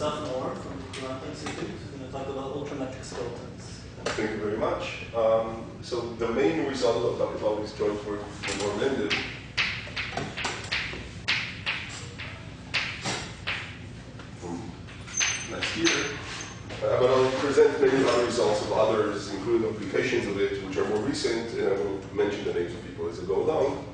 Assaf Naor from the Courant Institute. We're going to talk about ultrametric skeletons. Thank you very much. So the main result I'll talk about is joint work with more Mendel. From last year. But I'll present many other results of others, including applications of it, which are more recent, and I will mention the names of people as I go along.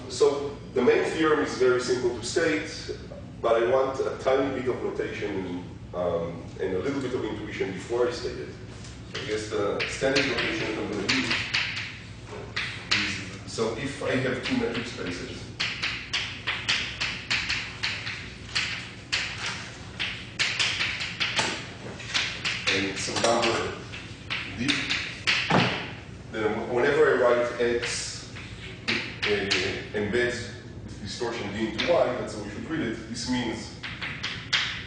So the main theorem is very simple to state, but I want a tiny bit of notation and a little bit of intuition before I state it. So I guess the standard notation that I'm going to use is, so if I have two metric spaces, and some number d, then whenever I write x embeds distortion d into y, that's how we should read it. This means,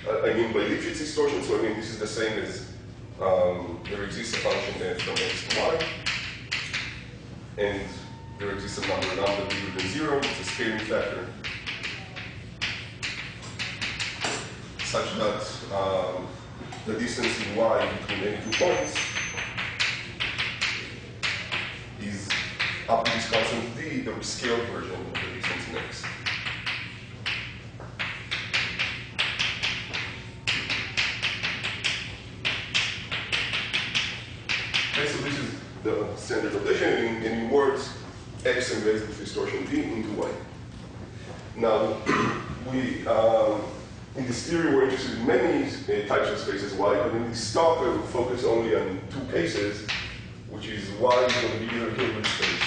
I mean by Lipschitz distortion, so I mean this is the same as there exists a function f from x to y, and there exists a number bigger than 0, it's a scaling factor, such that the distance in y between any 2 points is up to this constant d, the scaled version of the distance in x. Okay, so this is the standard notation, and in words, x embeds the distortion d into y. Now, in this theory, we're interested in many types of spaces y, but in this talk, I will focus only on 2 cases, which is y is going to be either Hilbert space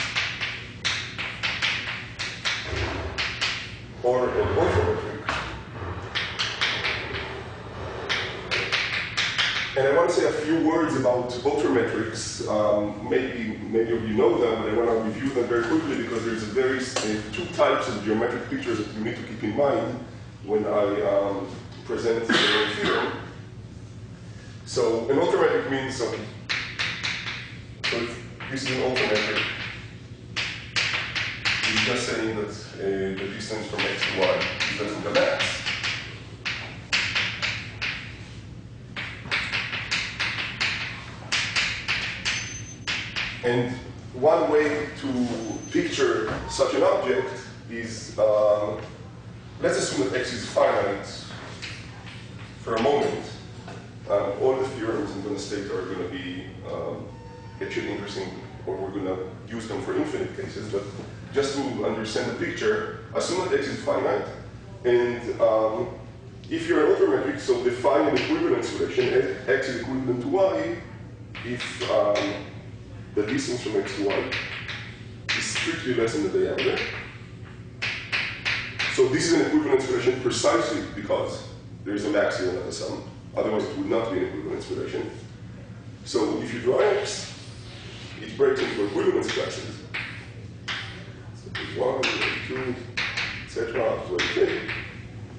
or an ultrametric. And I want to say a few words about ultrametrics. Maybe many of you know them, but I want to review them very quickly because there's a 2 types of geometric pictures that you need to keep in mind when I present the main theorem. So an ultrametric means something. So if this is an ultrametric, it's just saying that the distance from x to y is less than the max. And one way to picture such an object is, let's assume that x is finite for a moment. All the theorems I'm going to state are going to be actually interesting, or we're going to use them for infinite cases, but just to understand the picture, assume that x is finite, and if you're an ultrametric, so define an equivalence relation, x is equivalent to y, if the distance from x to y is strictly less than the diameter. So this is an equivalence relation precisely because there is a maximum at the sum. Otherwise, it would not be an equivalence relation. So if you draw x, it breaks into equivalence classes. So there's 1, 2, etc. up to k.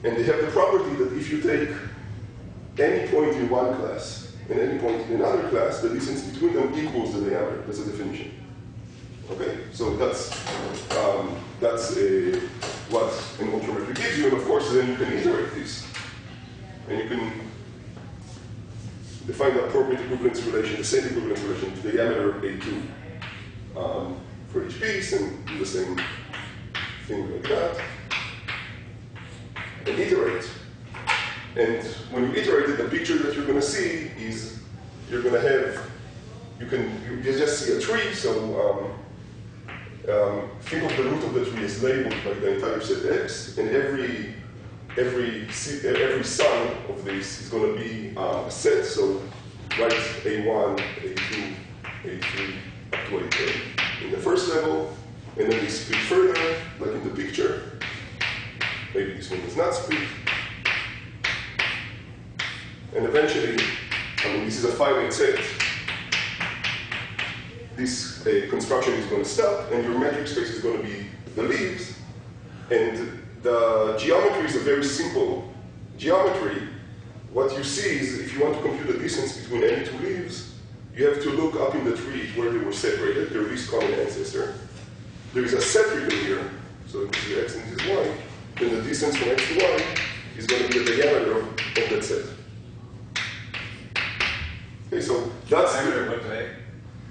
And they have the property that if you take any point in one class and any point in another class, the distance between them equals the diameter. That's a definition. Okay, so that's what an ultrametric gives you, and of course then you can iterate this. And you can define the appropriate equivalence relation, the same equivalence relation to the diameter of A2 for each piece, and do the same thing like that. And iterate. And when you iterate it, the picture that you're going to see is you're going to have, you just see a tree, so think of the root of the tree as labeled by the entire set x, and every sum of this is going to be a set, so write A1, A2, A3, up to AK in the first level, and then we split further, like in the picture. Maybe this one does not split. And eventually, I mean, this is a finite set. This construction is going to stop, and your metric space is going to be the leaves. And the geometry is a very simple geometry. What you see is, if you want to compute the distance between any 2 leaves, you have to look up in the tree where they were separated, their least common ancestor. There is a set region here, so this is x and this is y. Then the distance from x to y is going to be the diameter of just said. Okay, so that's What's A?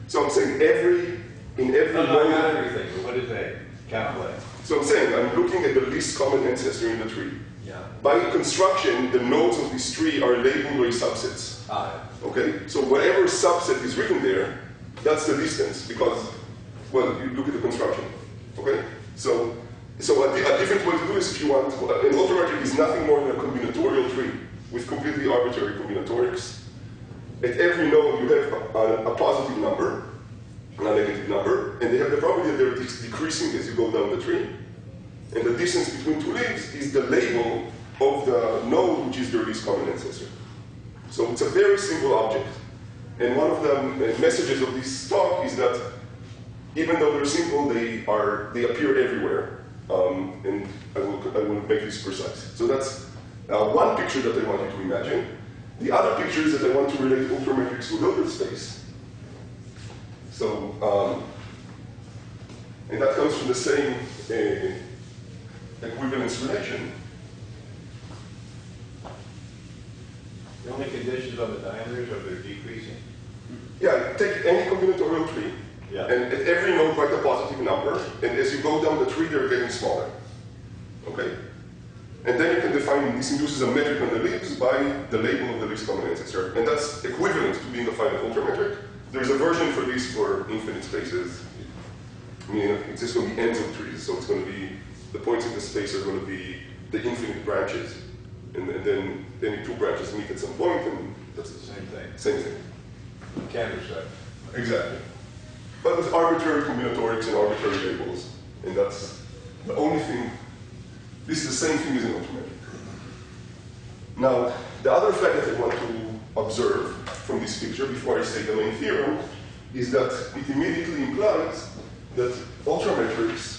so I'm saying in every No, node. I got everything, but what is A? Capital A. So I'm saying I'm looking at the least common ancestor in the tree. Yeah. By construction, the nodes of this tree are labeled by subsets. Okay, so whatever subset is written there, that's the distance because, well, you look at the construction. Okay, so a different way to do this, if you want, an ultrametric is nothing more than a combinatorial tree with completely arbitrary combinatorics. At every node, you have a positive number, a negative number, and they have the property that they're decreasing as you go down the tree. And the distance between two leaves is the label of the node, which is their least common ancestor. So it's a very simple object. And one of the messages of this talk is that even though they're simple, they appear everywhere. And I will make this precise. So that's one picture that I want you to imagine. The other picture is that I want to relate ultrametrics to Hilbert space. So, and that comes from the same equivalence relation. The only conditions on the diameters are they're decreasing? Yeah, take any combinatorial tree, and at every node write a positive number, and as you go down the tree, they're getting smaller. Okay? And then you can define, this induces a metric on the leaves by the label of the least common ancestor. And that's equivalent to being a finite ultrametric. There's a version for this for infinite spaces. I mean, it's just going to be ends of trees, so it's going to be, the points in the space are going to be the infinite branches. And then any two branches meet at some point, and that's the Same thing. Same thing. Cantor set. Exactly. But with arbitrary combinatorics and arbitrary labels. And that's the only thing. This is the same thing as an ultrametric. Now, the other fact that I want to observe from this picture before I say the main theorem is that it immediately implies that ultrametrics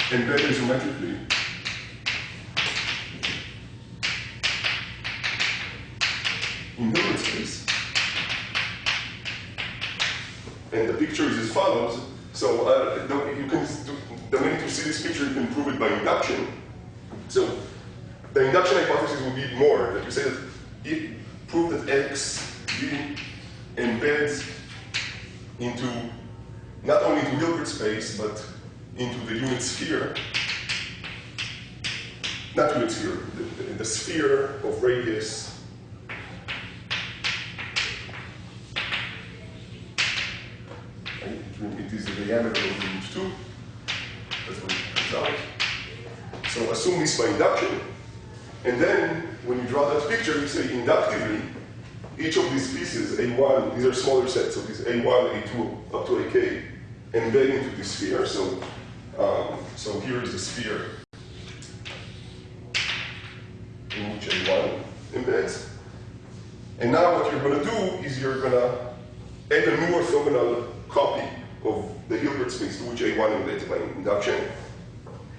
embed isometrically in Hilbert space. And the picture is as follows. So the minute you see this picture, you can prove it by induction. So the induction hypothesis would be more, that you say that if prove that X B embeds into not only into Hilbert space, but into the unit sphere. Not unit sphere, the sphere of radius it is the diameter of the root 2. That's what it comes out. So assume this by induction. And then, when you draw that picture, you say inductively, each of these pieces, A1, these are smaller sets, so these A1, A2, up to AK, embed into this sphere. So, so here is the sphere in which A1 embeds. And now what you're going to do is you're going to add a new orthogonal copy of the Hilbert space to which A1 embeds by induction,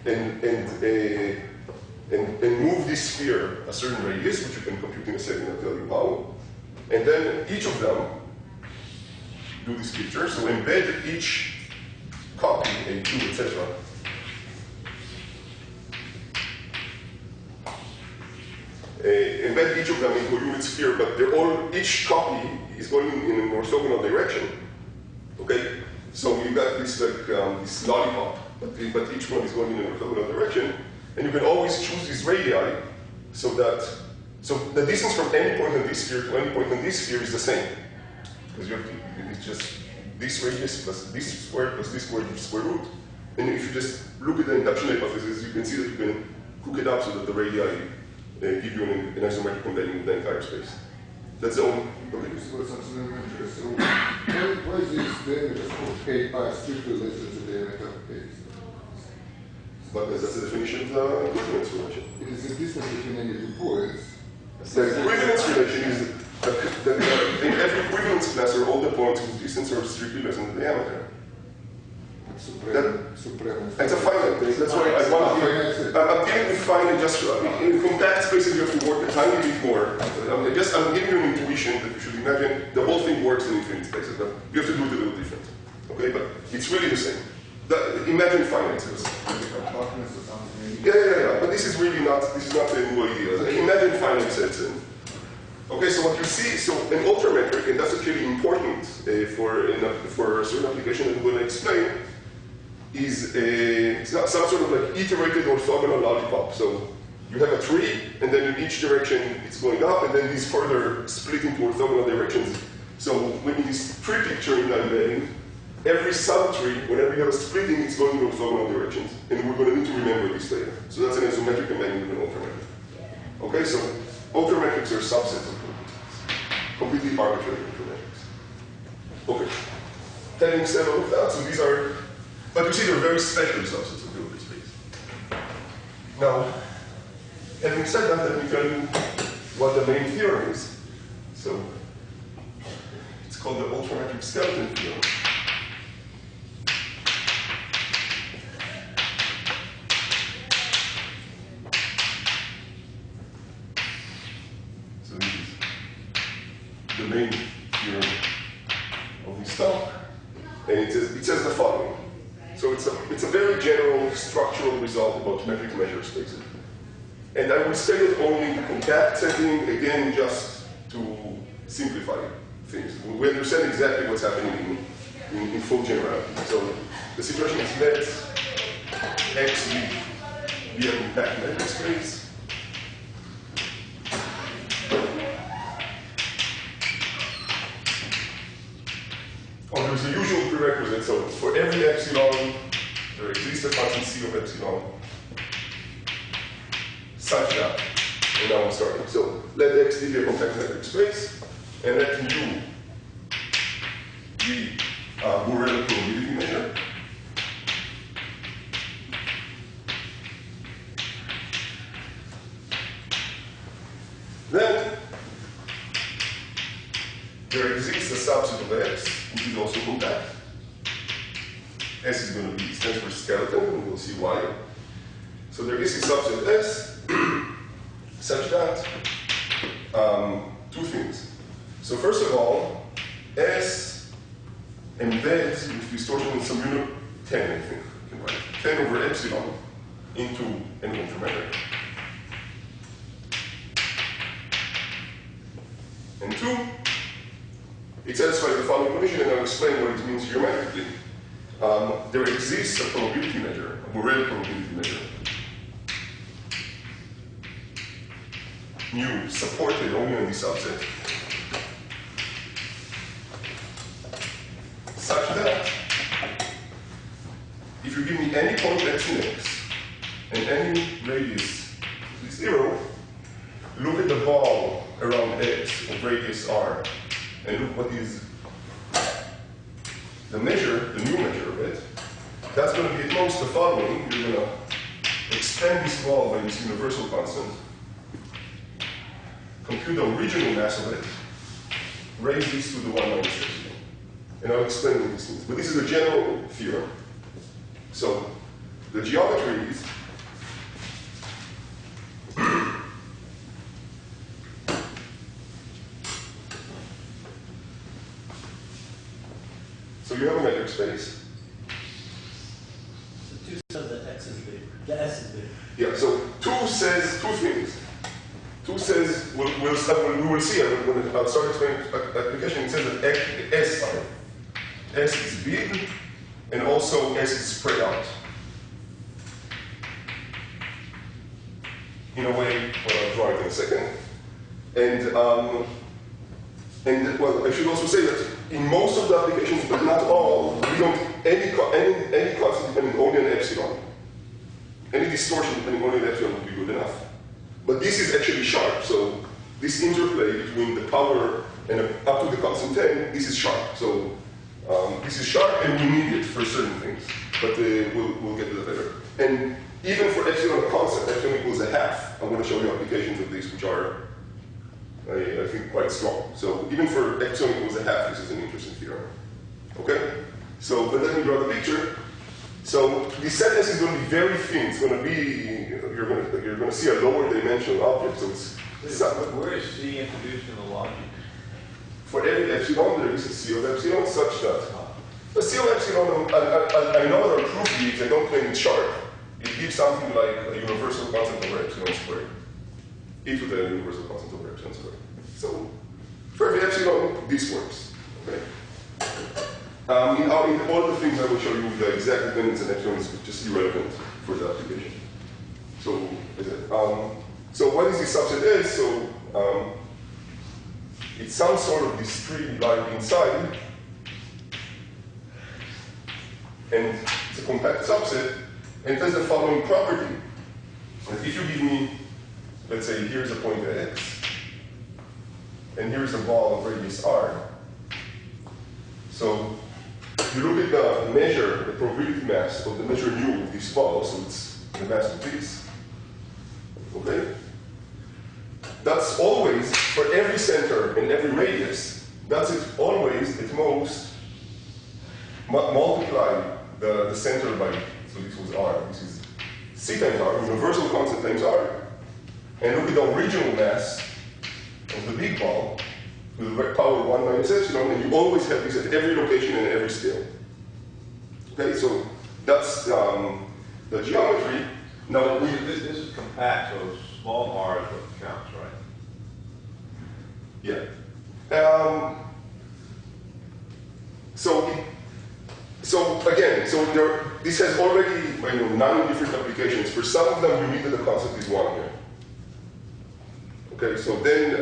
and move this sphere a certain radius, which you can compute in a second. I'll tell you how. And then each of them do this picture. So embed each copy, A2, etc. Embed each of them into a unit sphere, but they're all, each copy is going in an orthogonal direction. Okay, so you got this like this lollipop, but each one is going in an orthogonal direction, and you can always choose these radii so the distance from any point on this sphere to any point on this sphere is the same, because it's just this radius plus this square plus this square root. And if you just look at the induction hypothesis, you can see that you can cook it up so that the radii give you an isometric embedding of the entire space. That's the only. Okay. This was something interesting. Why is this diameter of K pi strictly less than the diameter of K? But that's the definition of the equivalence relation. It is the distance between any two points. The equivalence relation is in every equivalence class are all the points whose distance are strictly less than the diameter. Supreme. It's a finite thing. That's why I want to. I'm dealing with finite just in compact spaces. You have to work a tiny bit more. I'm giving you an intuition that you should imagine the whole thing works in infinite spaces, but you have to do it a little different. Okay, but it's really the same. Imagine finite spaces. Or something. Yeah. But this is really not, this is not a new idea. Imagine finite sets in. Okay, so what you see, so an ultrametric, and that's actually important for a certain application that I'm going to explain, is it's not some sort of like iterated orthogonal lollipop. So you have a tree, and then in each direction it's going up, and then these further split into orthogonal directions. So when in this tree picture in the embedding, every subtree, whenever you have a splitting, it's going in orthogonal directions. And we're going to need to remember this later. So that's an isometric embedding of an ultrametric. Okay, so ultrametrics are subsets of completely arbitrary ultrametrics. Okay. Having said all of that, so these are, but you see they're very special subsets of Hilbert space. Now, having said that, let me tell you what the main theorem is. So, it's called the ultrametric skeleton theorem. So this is the main theorem of this talk, and it says the following. So it's a very general structural result about metric measure spaces. And I will state it only in the compact setting, again, just to simplify things. We understand exactly what's happening in full generality. So the situation is let X be a compact metric space. Oh, there's the usual prerequisite. So for every epsilon, there exists a function C of epsilon such that, and now I'm starting. So let X be a compact metric space, and let U be a Borel probability measure. Then there exists a subset of X, which is also compact. S is going to be, stands for skeleton, and we'll see why. So there is a subset S such that two things. So first of all, S embeds with distortion in some unit 10, I think you can write 10 over epsilon into an ultrametric. And two, it satisfies the following condition, and I'll explain what it means geometrically. There exists a probability measure, a Borel probability measure, mu supported only on the subset, such that if you give me any point x in x and any radius is 0, look at the ball around x of radius r, and look what is the measure, the new measure of it. That's going to be at most the following. You're going to expand this ball by this universal constant, compute the original mass of it, raise this to the 1 minus epsilon. And I'll explain what this means. But this is a general theorem. So the geometry is so you have a metric space. The 2 says that X is big. The S is big. Yeah, so 2 says two things. 2 says, we will see when I'll start explaining application, it says that S is big, and also S is spread out. In a way, well, I'll draw it in a second. And well, I should also say that in most of the applications, but not all, we don't, any constant depending only on epsilon. Any distortion depending only on epsilon would be good enough. But this is actually sharp, so this interplay between the power and up to the constant 10, this is sharp. So this is sharp, and we need it for certain things. But we'll get to that later. And even for epsilon constant, epsilon equals a half. I'm going to show you applications of this which are, I think, quite strong. So even for epsilon equals a half, this is an interesting theorem. Okay? So, but let me draw the picture. So the set S is going to be very thin. It's going to be, you're going to see a lower dimensional object. So it's where is C introduced in the logic? For every epsilon, there is a C of epsilon such that the C of epsilon, I know there are proof leads. I don't claim it's sharp. It gives something like a universal constant over squared, e to the universal constant over epsilon squared. So for every epsilon, this works. Okay. In all the things I will show you, the exact dependence and epsilon is just irrelevant for the application. So, so what is this subset is? So it's some sort of this tree lying inside, and it's a compact subset, and it has the following property. And if you give me, let's say, here's a point x, and here's a ball of radius r. So you look at the measure, the probability mass of the measure nu of this ball, so it's the mass of this. Okay? That's always, for every center and every radius, that's it always, at most, multiply the center by, so this was r, this is c times r, universal constant times r, and look at the original mass of the big ball with the power 1 minus epsilon, and you always have this at every location and every scale. Okay, so that's the geometry. Now, this is compact, so small r is what counts, right? Yeah. So again, this has already 9 different applications. For some of them, you need that the concept is 1 here. Okay, so then,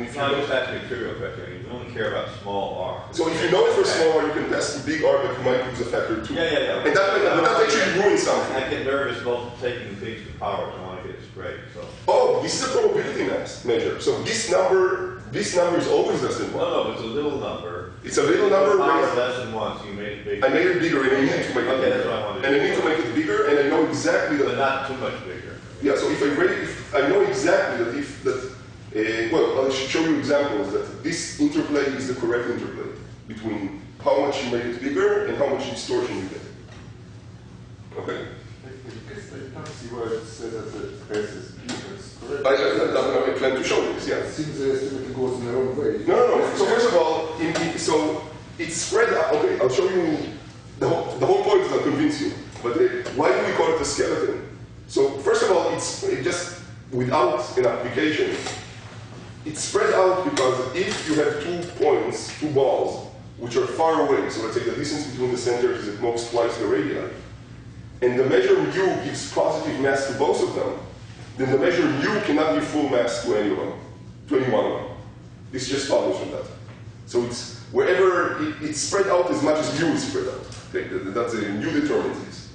if you just asking a trivial question. You only care about small r. So if you know it for small r, you can pass the big r, but you might use a factor 2. Yeah. And that actually ruins something. I get nervous about taking things to power, so I want to get it straight. So. Oh, this is a probability mass measure. So this number is always less than 1. No, it's a little number. It's a little number. Power less than 1, so you made it bigger. I made it bigger, and I need to make it bigger. Okay, that's what I wanted to do. And I need to make it bigger, and I know exactly that. But not too much bigger. Yeah, so if I know exactly that well, I'll show you examples that this interplay is the correct interplay between how much you make it bigger and how much distortion you get. Okay? I guess I can't see where it says that the space is correct. I plan to show you this, yeah. It seems the estimate goes in their own way. No. So first of all, so it's spread out. Okay, I'll show you the whole point is I'll convince you. But why do we call it a skeleton? So first of all, it's just without an application. It's spread out because if you have 2 points, 2 balls, which are far away, so let's say the distance between the centers is at most twice the radii, and the measure mu gives positive mass to both of them, then the measure mu cannot give full mass to any one of them. This just follows from that. So it's wherever it's spread out as much as mu is spread out. Okay, that's a mu determines this.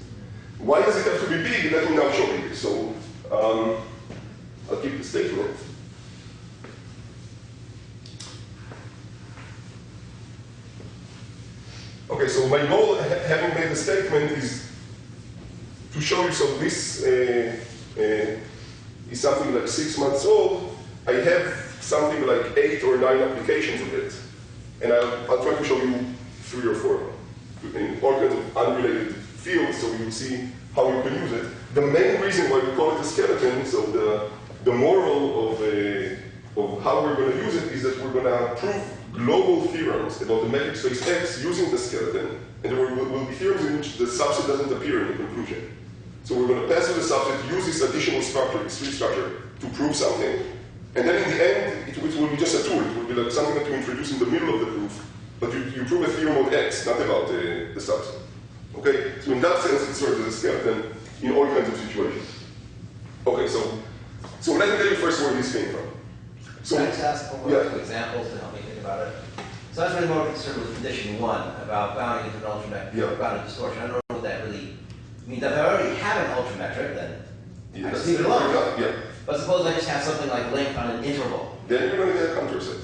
Why does it have to be big? Let me now show you this. So I'll keep the statement. Okay, so my goal, having made the statement, is to show you, so this is something like 6 months old. I have something like 8 or 9 applications of it. And I'll try to show you 3 or 4 in all kinds of unrelated fields, so you will see how you can use it. The main reason why we call it a skeleton, so the moral of how we're going to use it is that we're going to prove global theorems about the metric space X using the skeleton, and there will be theorems in which the subset doesn't appear in the conclusion. So we're going to pass through the subset, use this additional structure, this free structure, to prove something, and then in the end, it will be just a tool. It will be like something that you introduce in the middle of the proof, but you prove a theorem of X, not about the subset. Okay? So in that sense, it serves as a skeleton in all kinds of situations. Okay, so let me tell you first where this came from. So, can I just ask one or 2 examples to help me think about it? So I was really more concerned with condition 1 about bounding into an ultrametric, bounding distortion. I don't know what that really means. If I already have an ultrametric, then I just leave it alone. Yeah. But suppose I just have something like length on an interval. Then you're going to get a counter set.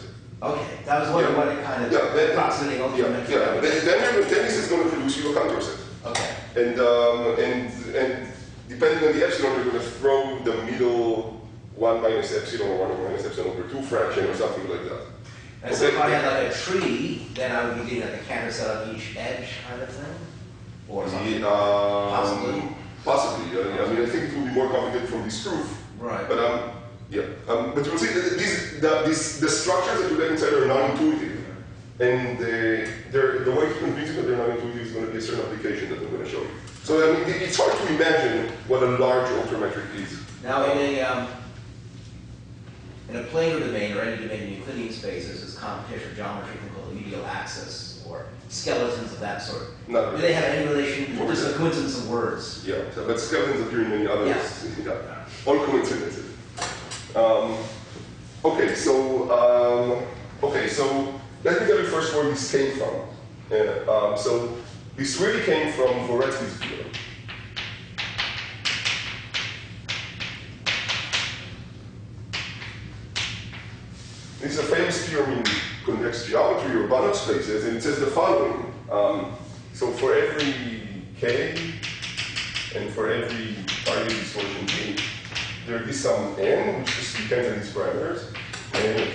Okay, that was wondering what it kind of approximating ultrametric. Then this is going to produce you a counter set. Okay. And depending on the epsilon, you're going to throw the middle 1 minus epsilon or 1 minus epsilon over 2 fraction or something like that. And so if I had like a tree, then I would be getting like a counter set on each edge kind of thing? Or something? Possibly? Possibly. I mean, I think it will be more complicated from this proof. Right. But but you'll see the structures that you get inside are non-intuitive. And the way to convince you that they're non-intuitive is going to be a certain application that I'm going to show you. So I mean, it's hard to imagine what a large ultrametric is. Now, in a in a planar domain or any domain in Euclidean spaces is computational geometry called the medial axis or skeletons of that sort. No. Do they have any relation? Or just a coincidence of words? Yeah, but skeletons appear in many others. Yeah. Yeah. All coincidences. Okay, so let me tell you first where this came from. So this really came from Dvoretsky's theorem. This is a famous theorem in convex geometry or Banach spaces, and it says the following. So for every k and for every target distortion g, there is some n, which just depends on these parameters, and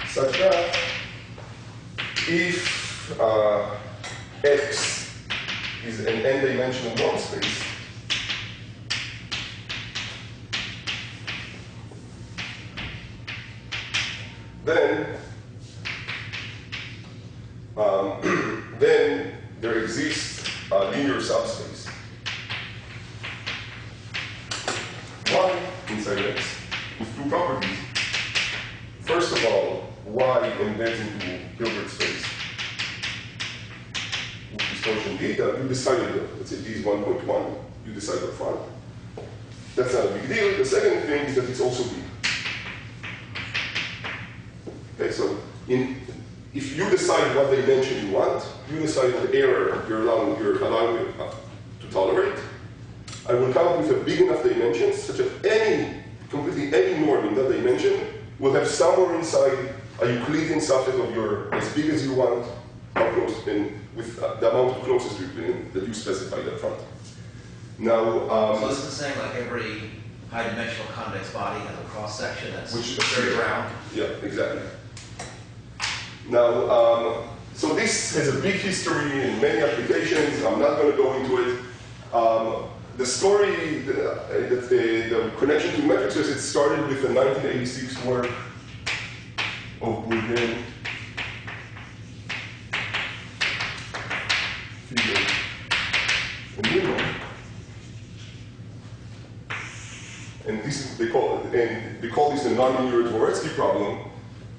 such that if x is an n-dimensional norm space, then there exists a linear subspace y inside x with two properties. First of all, y embeds into Hilbert space with distortion d that you decided, let's say d is 1.1, you decide up front. That's not a big deal. The second thing is that it's also b. Okay, so if you decide what dimension you want, you decide what error you're allowing to tolerate. I will come up with a big enough dimension such that completely any norm in that dimension will have somewhere inside a Euclidean subset of your as big as you want, how close, and with the amount of closest Euclidean that you specified up front. Now, so this is saying like every high-dimensional convex body has a cross-section that's which very round. Yeah, exactly. Now, so this has a big history and many applications. I'm not going to go into it. The story, the connection to metric space, it started with the 1986 work of Brook and Newman. And they call this the nonlinear Dvoretsky problem.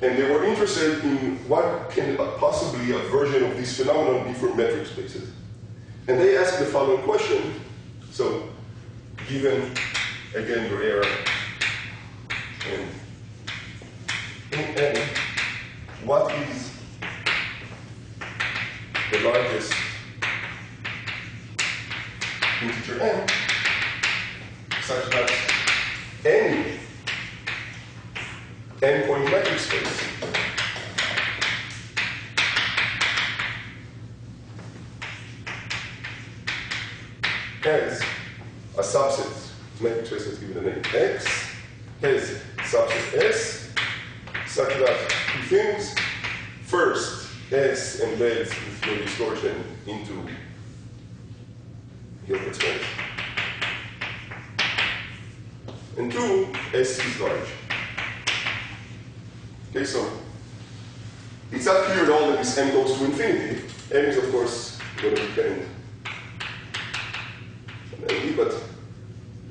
And they were interested in what can possibly a version of this phenomenon be for metric spaces. And they asked the following question. So, given, again, your error, and in n, what is the largest integer n such that any n-point metric space has a subset, metric space that's given a name x, has subset s, such that two things. First, s embeds with your distortion into Hilbert space. And two, s is large. Okay, so it's not clear at all that this m goes to infinity. M is, of course, going to depend on n, but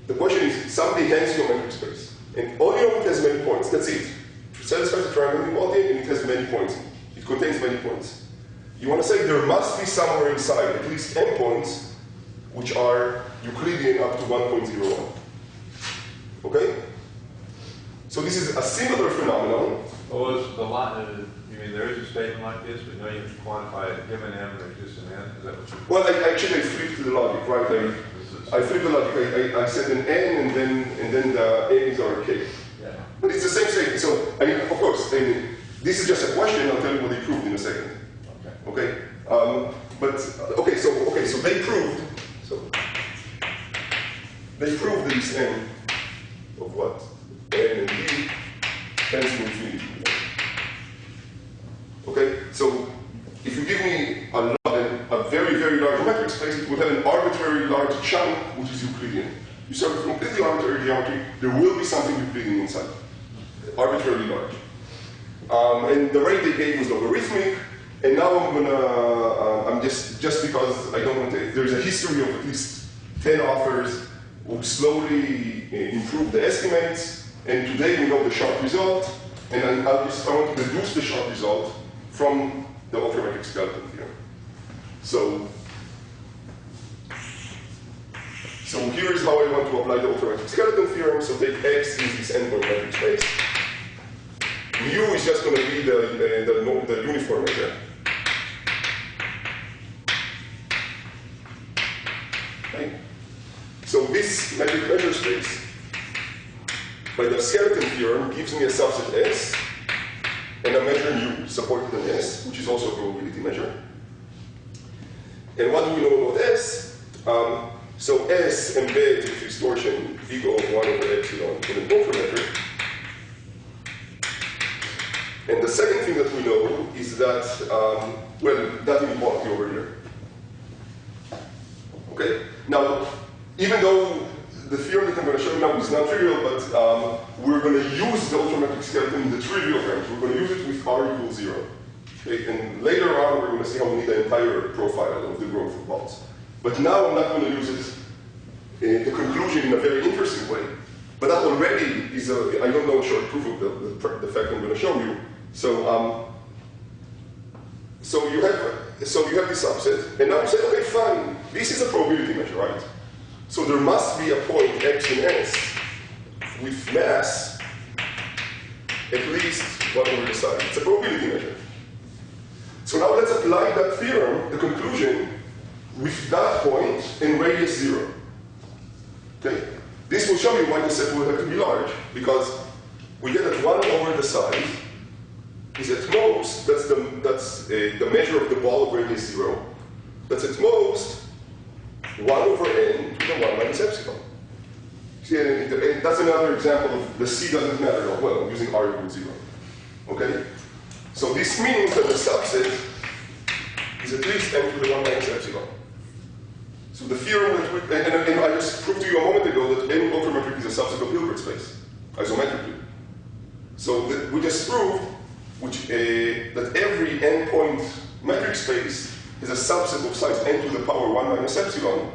the question is, somebody hands you a metric space, and all you know it has many points. That's it. It satisfies the triangle inequality, and it has many points. It contains many points. You want to say there must be somewhere inside at least n points, which are Euclidean up to 1.01. Okay? So this is a similar phenomenon. Well, is the lot, you mean there is a statement like this, but no, you have to quantify it, given m, there's just an n? Is that what you Well, I flipped the logic, right? I flipped the logic. I said an n, and then the n is our k. Yeah. But it's the same statement. So, I mean, of course, this is just a question. I'll tell you what they proved in a second. Okay. So they proved. So they proved this n of what n and d tends to infinity. Okay. So if you give me a very, very large metric space, it will have an arbitrary large chunk, which is Euclidean. You start with completely arbitrary geometry, there will be something Euclidean inside. Arbitrarily large. And the rate they gave was logarithmic, and now I'm just because I don't want to, there's a history of at least 10 authors who slowly improved the estimates, And today we know the sharp result, and then I want to deduce the sharp result from the ultrametric skeleton theorem. So here is how I want to apply the ultrametric skeleton theorem. So take X is this endpoint metric space. Mu is just going to be the uniform measure. Okay. So this metric measure space, by the skeleton theorem, gives me a subset S and a measure mu supported in S, which is also a probability measure. And what do we know about S? So S embeds with distortion big O of 1 over epsilon in an ultrametric. And the second thing that we know is that, well, that inequality over here. Okay? Now, even though the theorem that I'm going to show you now is not trivial, but we're going to use the ultrametric skeleton in the trivial terms. We're going to use it with R equals 0. Okay? And later on, we're going to see how we need the entire profile of the growth of balls. But now I'm not going to use it in the conclusion in a very interesting way. But that already is a, I don't know, short proof of the fact I'm going to show you. So, so you have this subset, and now you say, okay, fine, this is a probability measure, right? So there must be a point X in S with mass at least 1 over the side. It's a probability measure. So now let's apply that theorem, the conclusion, with that point and radius 0. Okay? This will show you why the set will have to be large, because we get that 1 over the side is at most, that's the measure of the ball of radius 0. That's at most 1 over n to the 1 minus epsilon. See, and that's another example of the C doesn't matter at all. Well, I'm using R equals 0. Okay? So this means that the subset is at least n to the 1 minus epsilon. So the theorem that we, and I just proved to you a moment ago that any ultrametric is a subset of Hilbert space, isometrically. So we just proved that every n-point metric space is a subset of size n to the power 1 minus epsilon,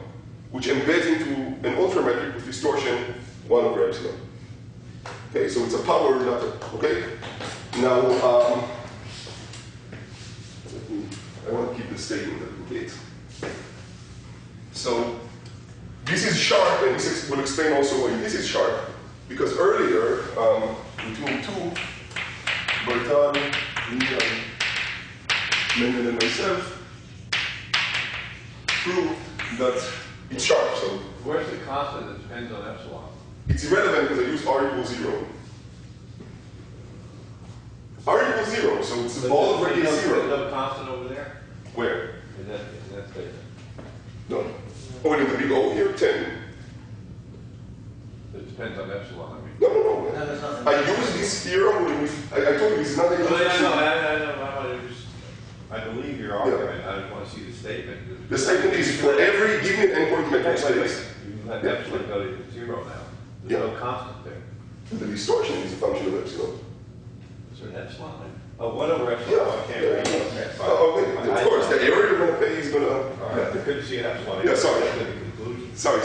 which embeds into an ultrametric with distortion 1 over epsilon. Okay, so it's a power, not a, okay? Now, I want to keep the statement complete. So this is sharp, and this will explain also why this is sharp, because earlier, in 202, Bertan, Mendel, and myself proved that it's sharp. So where's the constant that depends on epsilon? It's irrelevant because I used R equals 0. R equals 0, so it's the ball of radius 0. No constant over there? Where? In that statement. No. Oh, in the big O here, 10. It depends on epsilon, I mean. No. there's nothing. I use this theorem with, I told you this is not a I believe your argument. I just want to see the statement. The statement is for every given endpoint metric space. You let epsilon go to 0 now. There's no constant there. The distortion is a function of epsilon. Is there an epsilon there? Oh, 1 over epsilon. I can't read it. Okay, fine. Okay, of course, the error you're going to pay is going to... All right, I couldn't see an epsilon. Yeah, sorry. That's the conclusion. Sorry,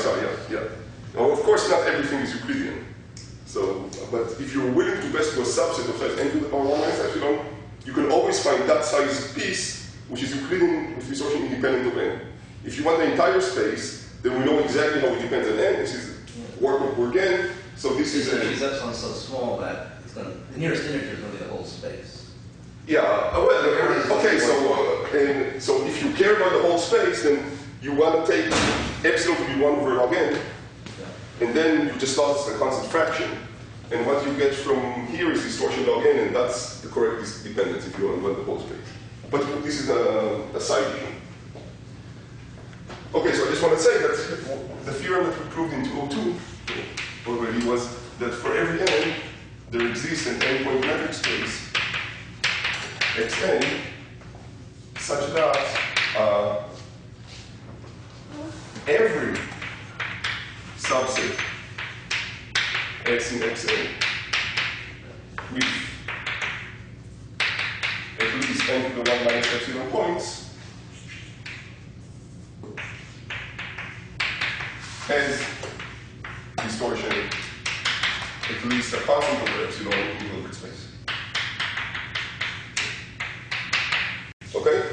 yeah. Well, of course, not everything is Euclidean. So, but if you're willing to best do a subset of size n to the power 1 minus epsilon, you can always find that size piece, which is Euclidean with distortion independent of n. If you want the entire space, then we know exactly how it depends on n. This is work of Bourgain. So this is a... Because epsilon's so small that it's going to, the nearest integer is going to be the whole space. Yeah, well, okay, so if you care about the whole space, then you want to take epsilon to be 1 over log n, and then you just lost a constant fraction. And what you get from here is distortion log n, and that's the correct dependence if you want the whole space. But this is a side issue. Okay, so I just want to say that the theorem that we proved in 202 already was that for every n, there exists an n-point metric space Xn such that every subset X in Xn with at least n to the 1 minus epsilon points has distortion at least a constant over epsilon in Hilbert space. Okay?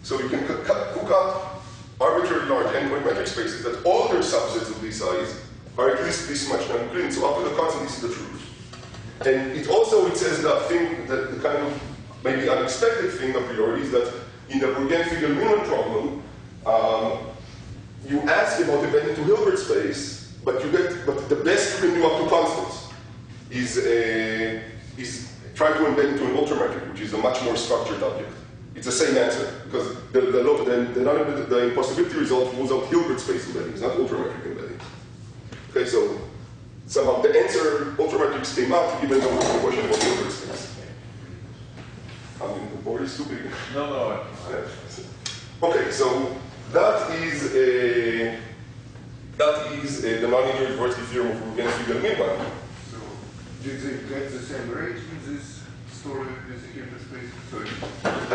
So you can cook up arbitrarily large n-metric spaces that all their subsets of this size are at least this much non-Euclidean. So up to the constant, this is the truth. And it says that thing, that the kind of maybe unexpected thing a priori is that in the Bruggen-Figel-Millman problem, you ask about embedding to Hilbert space, but the best you can do up to constants is try to embed into an ultrametric, which is a much more structured object. It's the same answer, because the impossibility result rules out Hilbert space embedding, it's not ultrametric embedding. Okay, so somehow the answer ultrametrics came out even though it's a question about Hilbert space. I mean, the board is too big. No. Okay, so that is the nonlinear diversity theorem of Bruggen-Figel-Millman. So, did they get the same rate in this story with the Hilbert space? Sorry.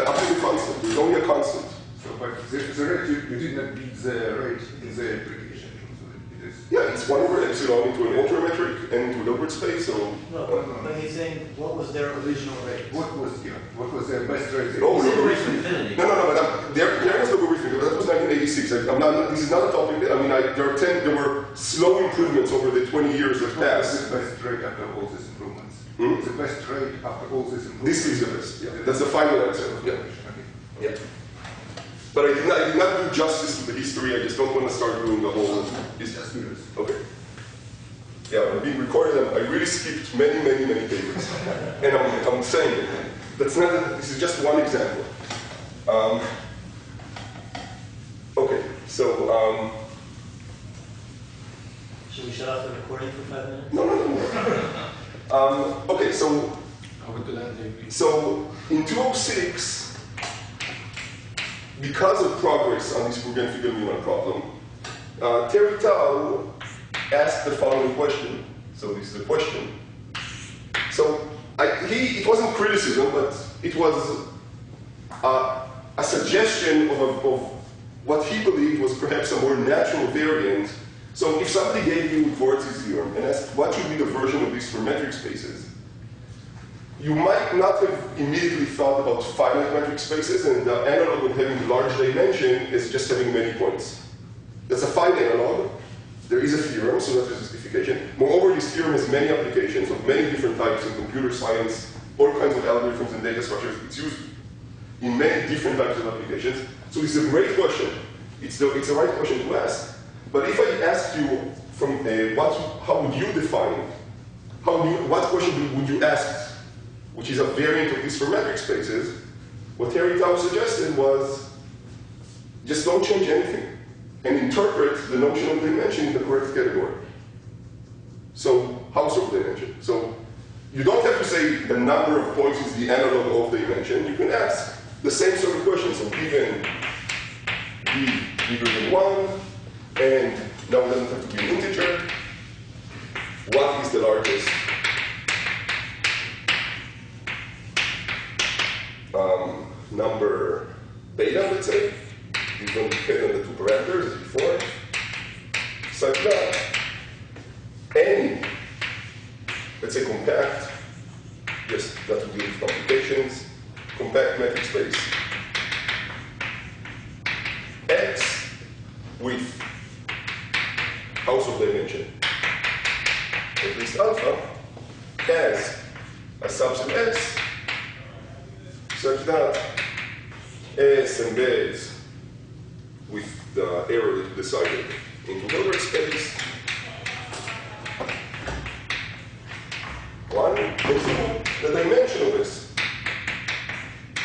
Absolutely constant. There's only a constant. So, but the rate, you did not beat the rate in the application. So it is. Yeah, it's 1 over epsilon into an ultrametric and into Hilbert space. So No, but he's saying, what was their original rate? What was their best rate? Oh, It's logarithmic. to infinity. No, but there is logarithmic. That was 1986. This is not a topic. There were slow improvements over the 20 years that What is passed. the best rate after all these improvements? The best rate after all these improvements? This is the best. Yeah, that's the final answer. Yeah. Okay. Yeah. But I did not do justice to the history. I just don't want to start doing the whole. It's just yours. Okay. Yeah, I'm being recorded. I really skipped many papers, and I'm saying that's not. This is just one example. Okay, so Should we shut off the recording for 5 minutes? no. Okay, so in 2006. Because of progress on this Bruggen-Figel-Millman problem, Terry Tao asked the following question. So this is the question. So it wasn't criticism, but it was a suggestion of what he believed was perhaps a more natural variant. So if somebody gave you Dvorak's theorem and asked what should be the version of this for metric spaces, you might not have immediately thought about finite metric spaces, and the analog of having large dimension is just having many points. That's a fine analog. There is a theorem, so that's a justification. Moreover, this theorem has many applications of many different types in computer science, all kinds of algorithms and data structures. It's used in many different types of applications. So it's a great question. It's the right question to ask. But if I asked you from how would you define, what question would you ask, which is a variant of these for metric spaces, what Terry Tao suggested was just don't change anything and interpret the notion of dimension in the correct category. So house of dimension. So you don't have to say the number of points is the analog of dimension. You can ask the same sort of question. So given b bigger than 1, and now it doesn't have to be an integer, what is the largest number beta, let's say? We don't depend on the 2 parameters as before. Such that any, let's say compact, yes, that would be with computations, compact metric space X with house of dimension, at least alpha, has a subset S such that S embeds with the error that you decided into Hilbert space 1, and 2, the dimension of S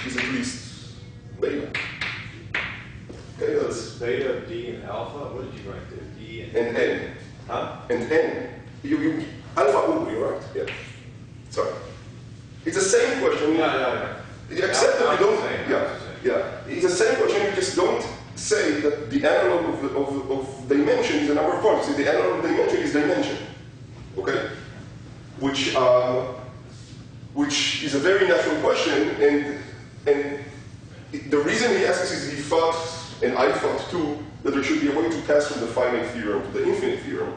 is at least beta. Okay, that's Beta, D, and alpha. What did you write there? D and N. Huh? And N. Alpha O, you're right? Yeah. Sorry. It's the same question. Yeah. Except that you don't. Yeah. It's the same question. You just don't say that the analog of dimension is a number of points. The analog of dimension is dimension. Okay? Which is a very natural question, and the reason he asks is he thought, and I thought too, that there should be a way to pass from the finite theorem to the infinite theorem.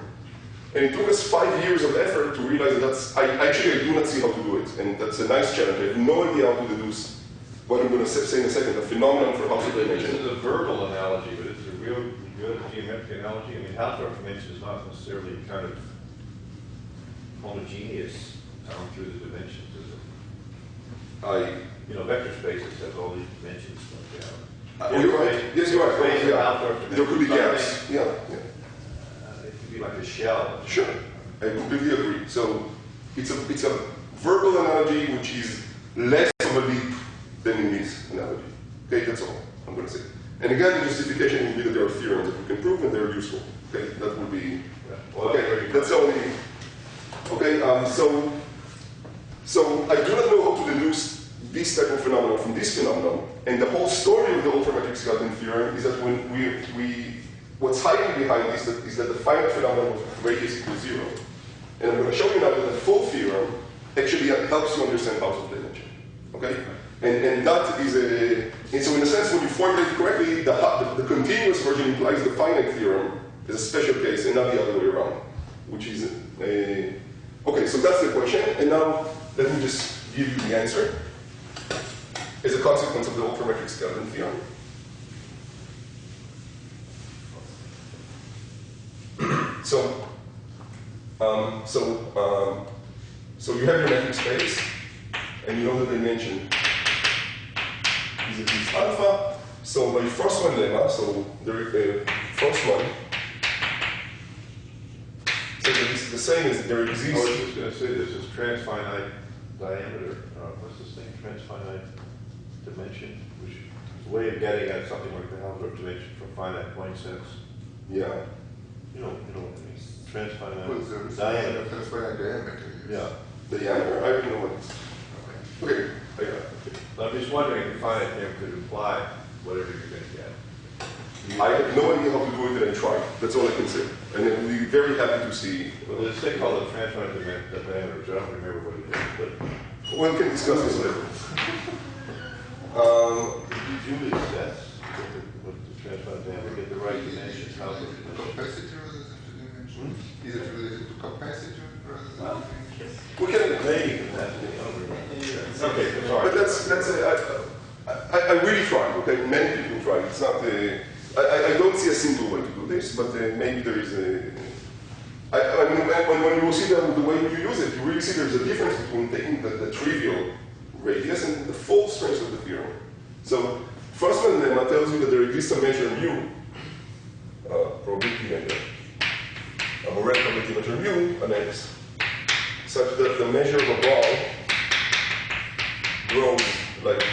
And it took us 5 years of effort to realize that I do not see how to do it, and that's a nice challenge. I have no idea how to deduce what I'm going to say in a second, a phenomenon for Hausdorff dimension. This is a verbal analogy, but it's a real good geometric analogy. I mean, Hausdorff dimension is not necessarily kind of homogeneous down through the dimensions, is it? You know, vector spaces have all these dimensions like that. You're right. Yes, you're right. Yeah. There could be gaps. Yeah. It could be like a shell. Sure. I completely agree. So it's a verbal analogy which is less of a leap than in this analogy. Okay, that's all I'm going to say. And again, the justification will be that there are theorems that we can prove and they're useful. Okay, that would be okay. That's only okay. So I do not know how to deduce this type of phenomenon from this phenomenon. And the whole story of the ultrametric skeleton theorem is that when what's hiding behind this is that the finite phenomenon of radius equals 0. And I'm going to show you now that the full theorem actually helps you understand Hausdorff dimension. Okay? And that is and so in a sense, when you formulate it correctly, the continuous version implies the finite theorem is a special case and not the other way around, which is okay, so that's the question. And now let me just give you the answer as a consequence of the ultrametric skeleton theorem. So you have your metric space, and you know the dimension is at least alpha. So by first one lemma, so the first one, so this is the same as there exists. I was just going to say this is transfinite diameter. What's this thing? Transfinite dimension, which is a way of getting at something like the Hausdorff dimension for finite point sets. Yeah. You know what I mean? Transfinite Well, so diameter. transfinite diameter. Yes. Yeah. The diameter, I don't know what it's. Okay. I'm just wondering if finite theorem could imply whatever you're going to get. I have no idea how to do it, and I tried. That's all I can say. And I'd be very happy to see. Well, there's a thing called the transfinite diameter, which I don't remember what it is, but we can discuss this later. did you do these sets with the transfinite diameter, get the right dimensions? How Is it capacitor rather than the dimension? Is it related to capacitor rather than the dimension? We can. maybe capacity? I don't remember. Okay, sorry. But I really tried. Okay, many people tried. It's not. I don't see a simple way to do this, but maybe there is a. I mean, when you will see the way you use it, you really see there's a difference between taking the trivial radius and the full strength of the theorem. So, first one lemma tells you that there exists a measure mu, probability measure, a Borel probability measure mu, an x, such that the measure of a ball grows like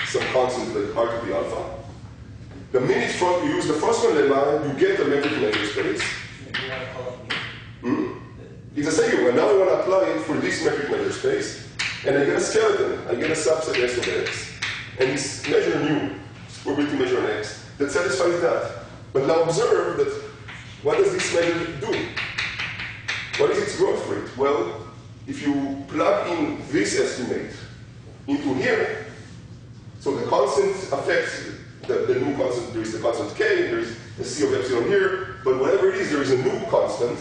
some constant like r to the alpha. The minute you use the first one lemma, you get a metric measure space. Maybe you want to call it Hmm? It's the same one. Now I want to apply it for this metric measure space, and I get a skeleton. I get a subset S of x. And it's measure mu, probability measure on x, that satisfies that. But now observe that what does this measure do? What is its growth rate? Well, if you plug in this estimate into here, so the constant affects the new constant. There is the constant k, there is the c of epsilon here, but whatever it is, there is a new constant,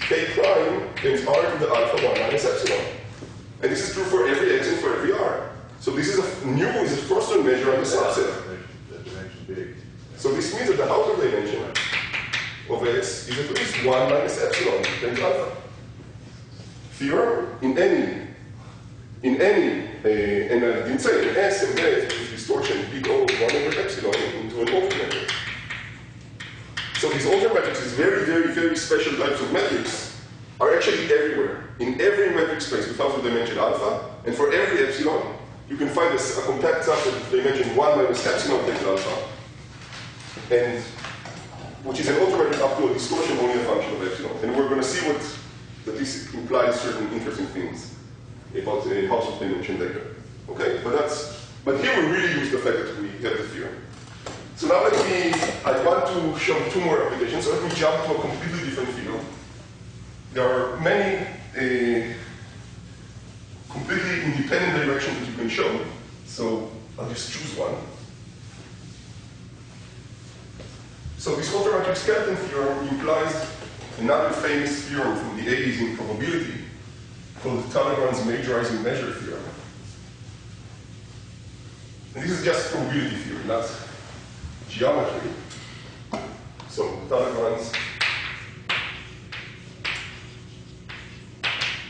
k prime, times r to the alpha 1 minus epsilon. And this is true for every x and for every r. So this is mu is a first one measure on the subset. The dimension big. So this means that the Hausdorff dimension of x is at least 1 minus epsilon times alpha. Theorem in any, and I didn't say in S and S, which is distortion, big O 1 over epsilon into an ultrametric. So these ultrametrics, these very, very, very special types of metrics, are actually everywhere. In every metric space with Hausdorff dimension alpha, and for every epsilon, you can find a compact subset with dimension 1 minus epsilon times alpha, and which is an ultrametric up to a distortion only a function of epsilon. And we're going to see that this implies certain interesting things about the Hausdorff dimension later. Okay, but here we really use the fact that we have the theorem. So now I want to show two more applications. So let me jump to a completely different field. There are many completely independent directions that you can show. So I'll just choose one. So this ultrametric skeleton theorem implies another famous theorem from the 80s in probability called Talleyrand's majorizing measure theorem. And this is just probability theory, not geometry. So Talleyrand's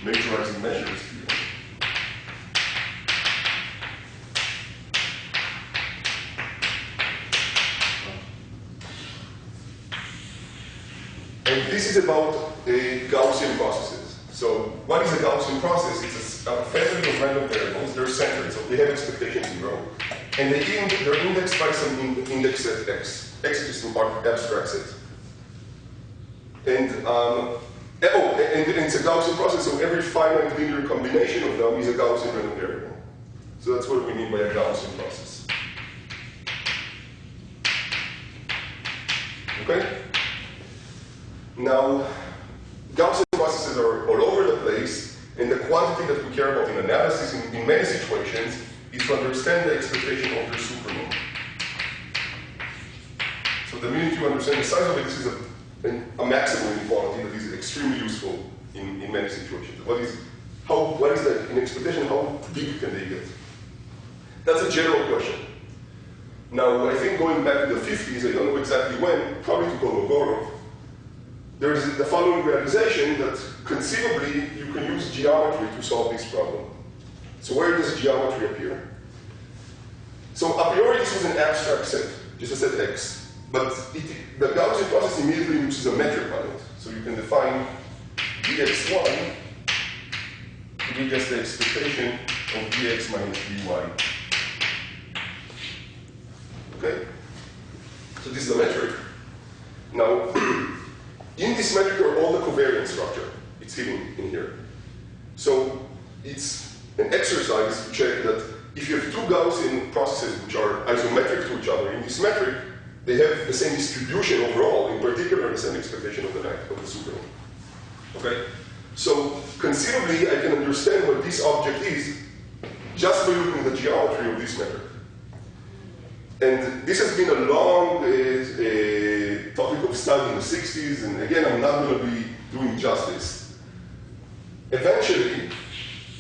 majorizing measures theorem. And this is about Gaussian processes. So what is a Gaussian process? It's a family of random variables. They're centered, so they have expectation 0. And they're indexed by some index set x. X is just an abstract set. And it's a Gaussian process, so every finite linear combination of them is a Gaussian random variable. So that's what we mean by a Gaussian process. Okay? Now, Gaussian processes are all over the place, and the quantity that we care about in analysis in many situations is to understand the expectation of your supermodel. So the minute you understand the size of it, this is a maximum inequality that is extremely useful in many situations. What is that in expectation? How big can they get? That's a general question. Now, I think going back to the 50s, I don't know exactly when, probably to Colloquium, there is the following realization that conceivably you can use geometry to solve this problem. So where does geometry appear? So a priori this was an abstract set, just a set x. But the Gaussian process immediately uses a metric on it. So you can define dx1 to be just the expectation of dx minus dy. Okay? So this is the metric. Now, in this metric are all the covariance structure. It's hidden in here. So it's an exercise to check that if you have two Gaussian processes which are isometric to each other in this metric, they have the same distribution overall, in particular the same expectation of the supermodel. Okay? So conceivably, I can understand what this object is just by looking at the geometry of this metric. And this has been a long topic of study in the 60s, and again, I'm not going to be doing justice. Eventually,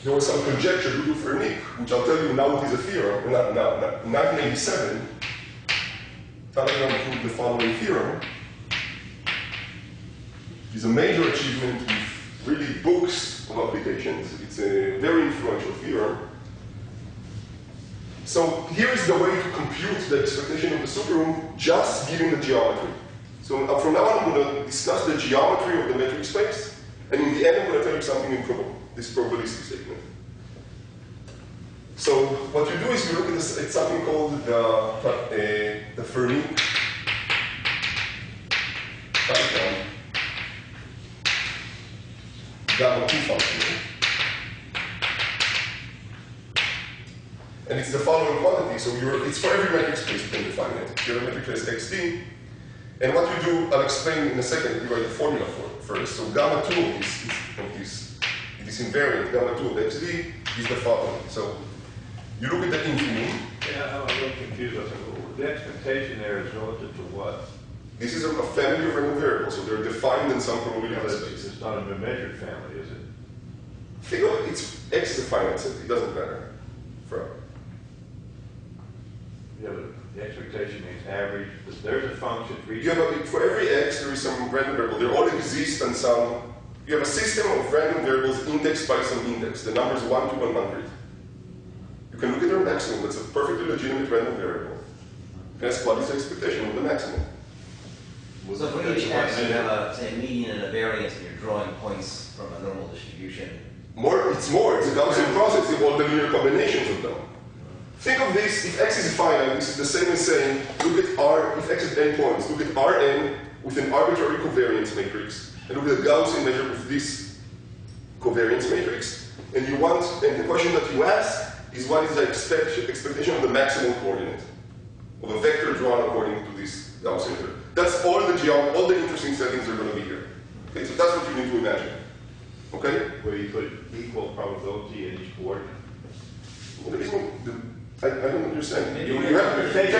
there was some conjecture due to Fernick, which I'll tell you now it is a theorem. In 1987, Talleyrand proved the following theorem. It's a major achievement with really books of applications. It's a very influential theorem. So here is the way to compute the expectation of the superroom just given the geometry. So from now on, I'm going to discuss the geometry of the metric space, and in the end, I'm going to tell you something in this probabilistic statement. So what you do is you look at something called the Fernick gamma 2 function. And it's the following quantity, so it's for every metric space you can define it. You have a metric space xd, and what you do, I'll explain in a second, you write the formula for it first. So gamma 2 of this invariant, gamma 2 of xd, is the following. So you look at the infinite. Yeah, I'm a little confused. The expectation there is relative to what? This is a family of random variables, so they're defined in some probability space. It's not a measured family, is it? Think of it, x is a finite set, it doesn't matter. Yeah, but the expectation means average. There's a function for each. For every x, there is some random variable. They all exist on some. You have a system of random variables indexed by some index. The number is 1 to 100. You can look at their maximum. That's a perfectly legitimate random variable. And ask what is the expectation of the maximum. So for each x, you have say, a median and a variance, and you're drawing points from a normal distribution. It's a Gaussian process of all the linear combinations of them. Think of this, if x is finite, this is the same as saying, look at R, if x is n points, look at Rn with an arbitrary covariance matrix, and look at the Gaussian measure with this covariance matrix, and the question that you ask is what is the expectation of the maximum coordinate of a vector drawn according to this Gaussian measure. That's all the interesting settings are going to be here. Okay, so that's what you need to imagine. Okay? Where you put equal probability in each coordinate. Well, I don't understand. You have to take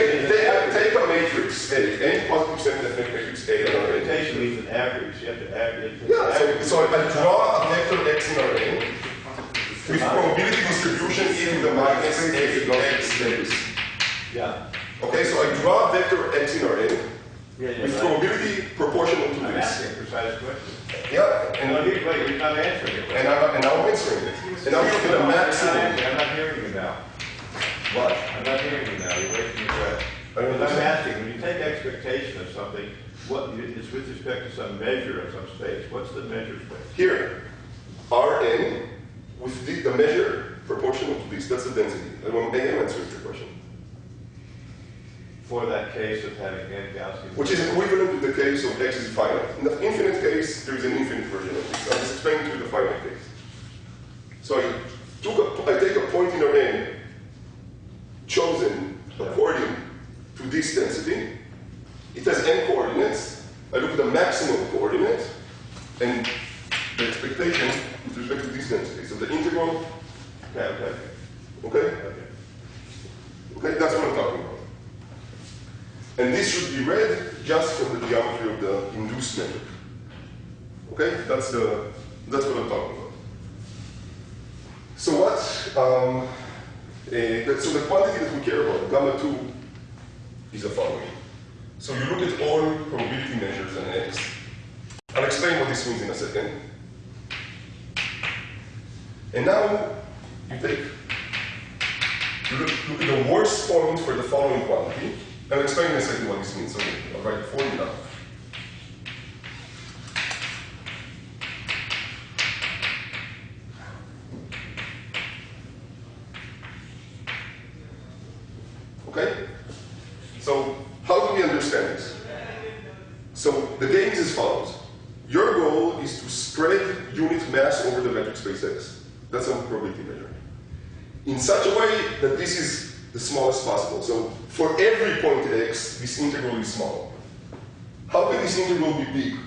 a matrix A, any positive semi-definite matrix A. Interpretation means an average. You have to average. Yeah, so I draw a vector X in Rn with probability distribution e to the minus X X. Yeah. Okay, so I draw a vector X in Rn Yeah, with probability proportional to I'm this. asking a precise question. Yeah, and Wait, you're not answering it. now I'm answering it. And now we look at the maximum. I'm not hearing you now. What? I'm not hearing you now. You're wasting your breath. I don't Because I'm understand. asking, when you take expectation of something, it's with respect to some measure of some space. What's the measure space? Here, Rn with the measure proportional to this. That's the density. I am answering your question. For that case of having n Gaussian. Which is equivalent to the case of X is finite. In the infinite case, there is an infinite version of this. I'm just explaining to you the finite case. So I take a point in Rn chosen according to this density. It has n coordinates. I look at the maximum coordinate and the expectation with respect to this density. So the integral, okay? Okay, that's what I'm talking about. And this should be read just from the geometry of the induced metric. Okay, that's what I'm talking about. So what? So the quantity that we care about, gamma 2, is the following. So you look at all probability measures in X. I'll explain what this means in a second. And now you look at the worst point for the following quantity. I'll explain in a second what this means. So I'll write the formula. Okay? So how do we understand this? So the game is as follows. Your goal is to spread unit mass over the metric space X. That's a probability measure. In such a way that this is the smallest possible. So for every point X, this integral is small. How can this integral be big?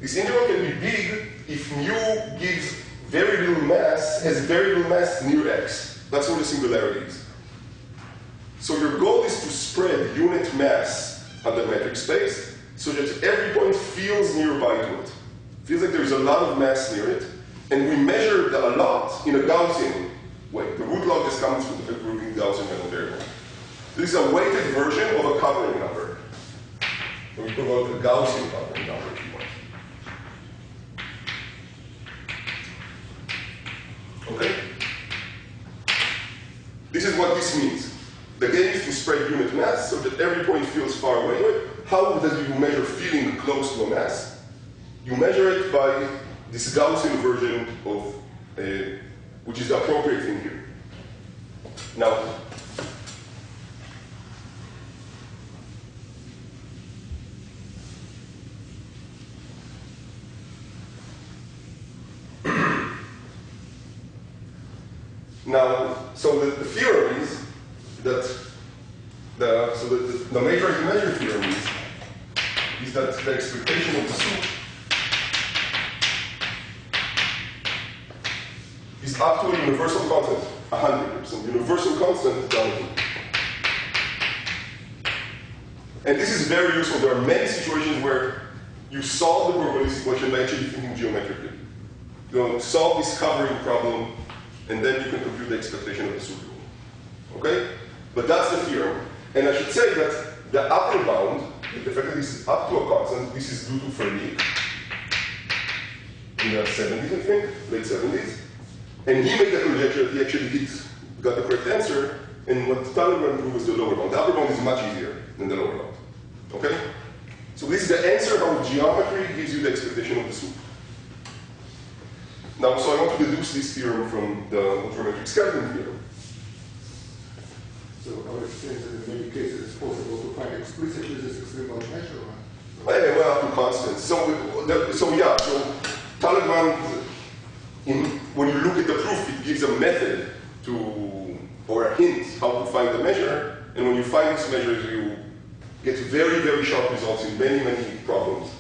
This integral can be big if mu gives very little mass, has very little mass near X. That's where the singularity is. So your goal is to spread unit mass on the metric space so that every point feels nearby to it. Feels like there's a lot of mass near it. And we measure a lot in a Gaussian way. The root log just comes from the fact we're looking Gaussian random variable. This is a weighted version of a covering number. So we call it a Gaussian covering number if you want. Okay? This is what this means. The game is to spread unit mass so that every point feels far away. How does you measure feeling close to a mass? You measure it by this Gaussian version of, which is the appropriate thing here. Now, so the theorem is that the majorizing measure theorem is that the expectation of the soup is up to a universal constant, 100%. Universal constant gamma 2. And this is very useful. There are many situations where you solve the probability equation by actually thinking geometrically. You solve this covering problem, and then you can compute the expectation of the soup rule. Okay? But that's the theorem. And I should say that the upper bound, the fact that this is up to a constant, this is due to Fermi in the 70s, I think, late 70s. And he made the conjecture that he actually got the correct answer, and what Talleyrand proved was the lower bound. The upper bound is much easier than the lower bound. Okay? So this is the answer how geometry gives you the expectation of the soup. Now, so I want to deduce this theorem from the ultrametric scattering theorem. So our experience in many cases it's possible to find explicitly this extremal measure. Well, up to constants. So Talleyrand, when you look at the proof, it gives a method or a hint how to find the measure. And when you find these measures, you get very, very sharp results in many, many problems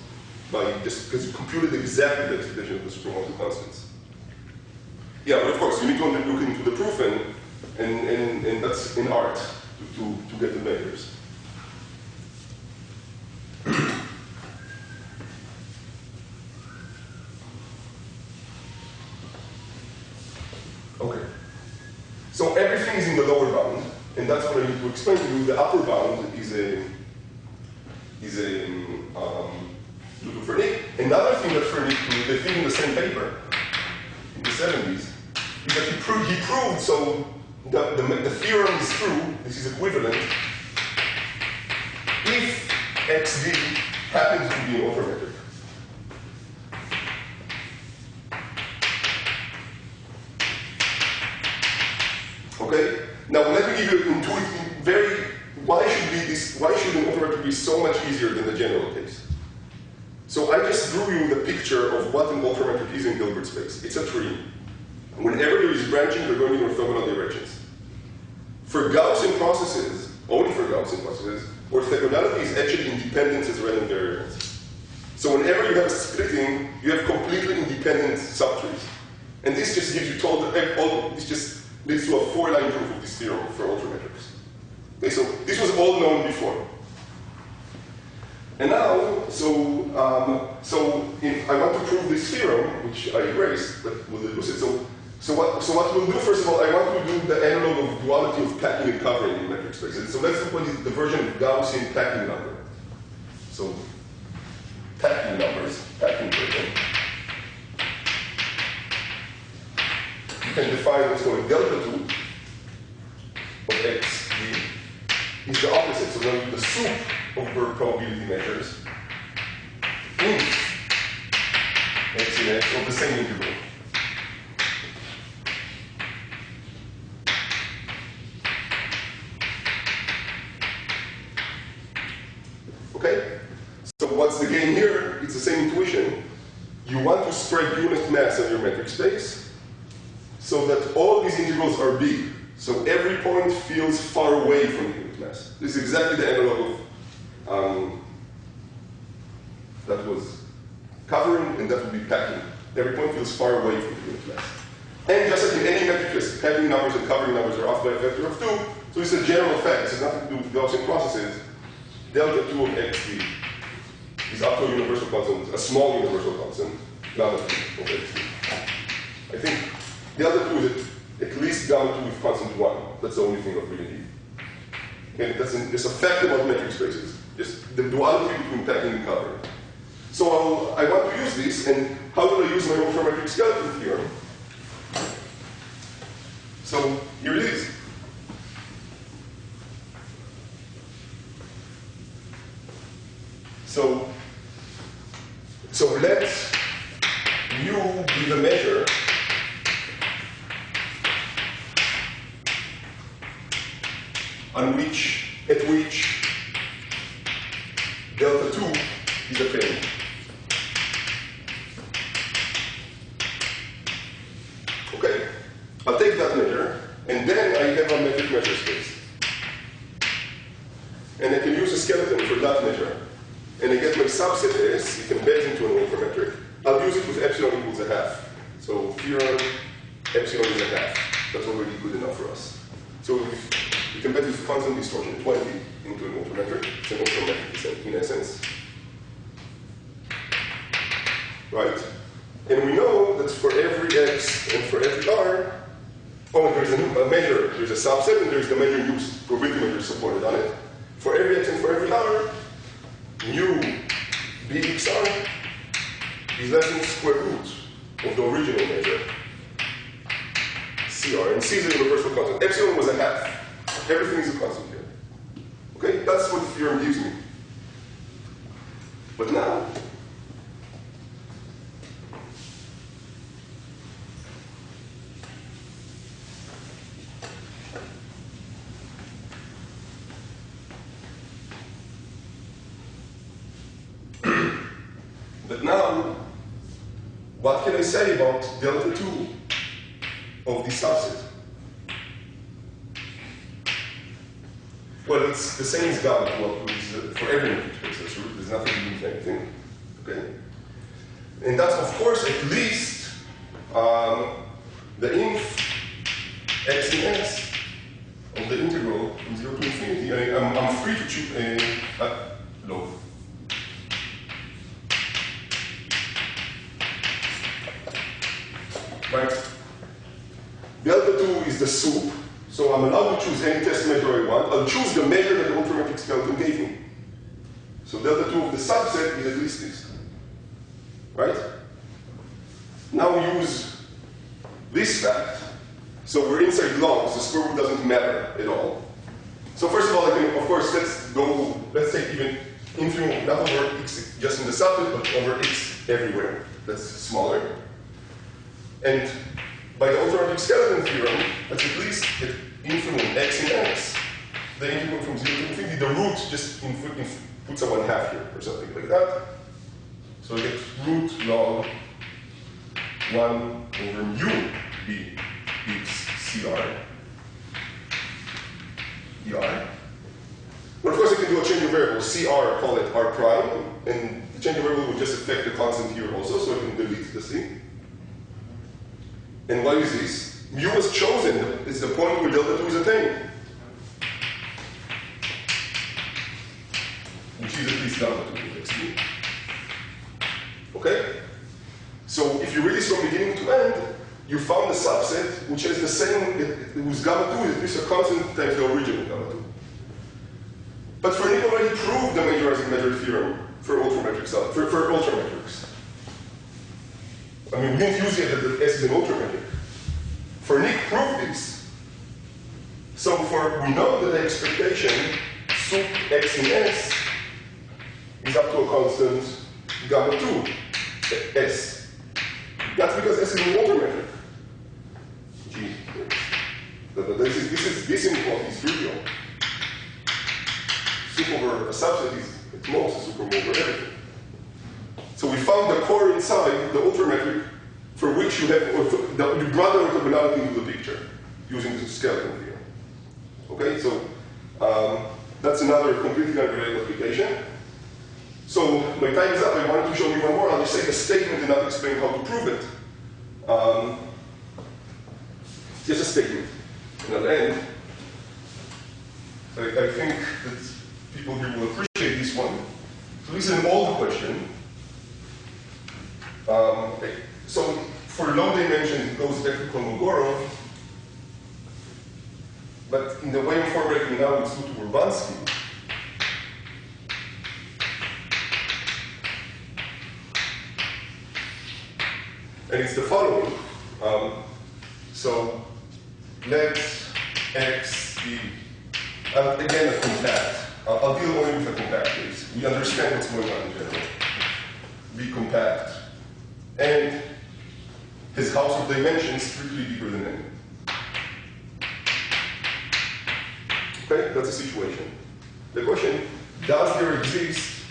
because you computed exactly the expectation of the supremum to constants. Yeah, but of course, you need to look into the proof, and And that's in art to get the measures. Okay. So everything is in the lower bound, and that's what I need to explain to you. The upper bound is a due to Fernick. Another thing that Fernick proved, they think in the same paper in the 70s, is that he proved so the theorem is true, this is equivalent, if XD happens to be an ultrametric. Okay? Now let me give you an intuitive, why should an ultrametric be so much easier than the general case? So I just drew you the picture of what an ultrametric is in Hilbert space. It's a tree. Whenever there is branching, they're going in orthogonal directions. For Gaussian processes, only for Gaussian processes, orthogonality is actually independence as random variables. So whenever you have a splitting, you have completely independent subtrees. And this just gives you this just leads to a 4-line proof of this theorem for ultrametrics. Okay, so this was all known before. And now, if I want to prove this theorem, which I erased, but we'll deduce it. So what we'll do, first of all, I want to do the analog of duality of packing and covering in metric spaces. So let's look at the version of Gaussian packing number. So packing numbers, packing version. You can define what's called delta 2 of x d is the opposite. So then the soup of Berg probability measures in x in x of the same integral. Okay? So what's the game here? It's the same intuition. You want to spread unit mass on your metric space so that all these integrals are big. So every point feels far away from the unit mass. This is exactly the analog of that was covering, and that would be packing. Every point feels far away from the unit mass. And just like in any metric space, packing numbers and covering numbers are off by a factor of 2. So it's a general fact. This has nothing to do with Gaussian processes. Delta 2 of xd is up to a universal constant, a small universal constant, gamma 2 of xd. I think delta 2 is at least gamma 2 with constant 1. That's the only thing I really need. Okay, that's a fact about metric spaces, just the duality between packing and covering. So I want to use this, and how do I use my ultrametric skeleton theorem? So here it is. So let mu be the measure at which delta 2 is a plane. Okay, I'll take that measure, and then I have a metric measure space. And I can use a skeleton for that measure. And I get my subset S, you can bet into an ultrametric. I'll use it with epsilon equals a half. So theorem, epsilon is a half. That's already good enough for us. So you can bet with constant distortion 20 into an ultrametric. It's an ultrametric in essence. Right? And we know that for every x and for every r, there's a measure, there's a subset, and there's the measure used, probability measure supported on it. For every x and for every r, mu bxr is less than the square root of the original measure, cr. And c is a universal constant. Epsilon was a half. Everything is a constant here. Okay? That's what the theorem gives me. But now, what can I say about delta 2 of the subset? Well, it's the same as gamma, for every metric space, that's true. There's nothing to do with anything. Okay? And that's, of course, at least the inf x in s choose log. Right? Delta 2 is the soup, so I'm allowed to choose any test measure I want. I'll choose the measure that the ultrametric skeleton gave me. So delta 2 of the subset is at least this. Right? Now we use this fact. So we're inside logs, the square root doesn't matter at all. So first of all, I can, of course, let's take even infimum, not over x just in the subset, but over x everywhere. That's smaller. And by the ultrametric skeleton theorem, that's at least at infimum x in x. The infimum from 0 to infinity, the root just puts a 1/2 here, or something like that. So I get root log 1 over mu b x cr dr. But of course, I can do a change of variable, cr, call it r prime, and the change of variable would just affect the constant here also, so I can delete the c. And what is this? Mu was chosen. It's the point where delta 2 is attained. Which is at least delta 2 with xp. Okay? So if you read this from beginning to end, you found a subset which has the same, whose gamma 2 is at least a constant times the original gamma 2. But Fernick already proved the majorizing measure theorem for ultrametrics. I mean, we didn't use it that S is an ultrametric. Fernick proved this. So we know that the expectation sup x in S is up to a constant gamma 2 S. That's because S is an ultrametric. G. This inequality is trivial. Sup over a subset is at most a sup over everything. So we found the core inside the ultrametric for which you have, you brought the orthogonality into the picture using the skeleton theorem. Okay, so that's another completely unrelated application. So my time is up. I wanted to show you one more. I'll just say the statement and not explain how to prove it. Just a statement. And I'll end. I think that people here will appreciate this one. So this is an old question. So for low dimensions, it goes back to Kolmogorov. But in the way I'm formulating now, it's due to Urbanski. And it's the following. So let x be, again, a compact. I'll deal only with a compact case. We understand what's going on in general. Be compact. And his house of dimensions strictly bigger than n. Okay, that's a situation. The question, does there exist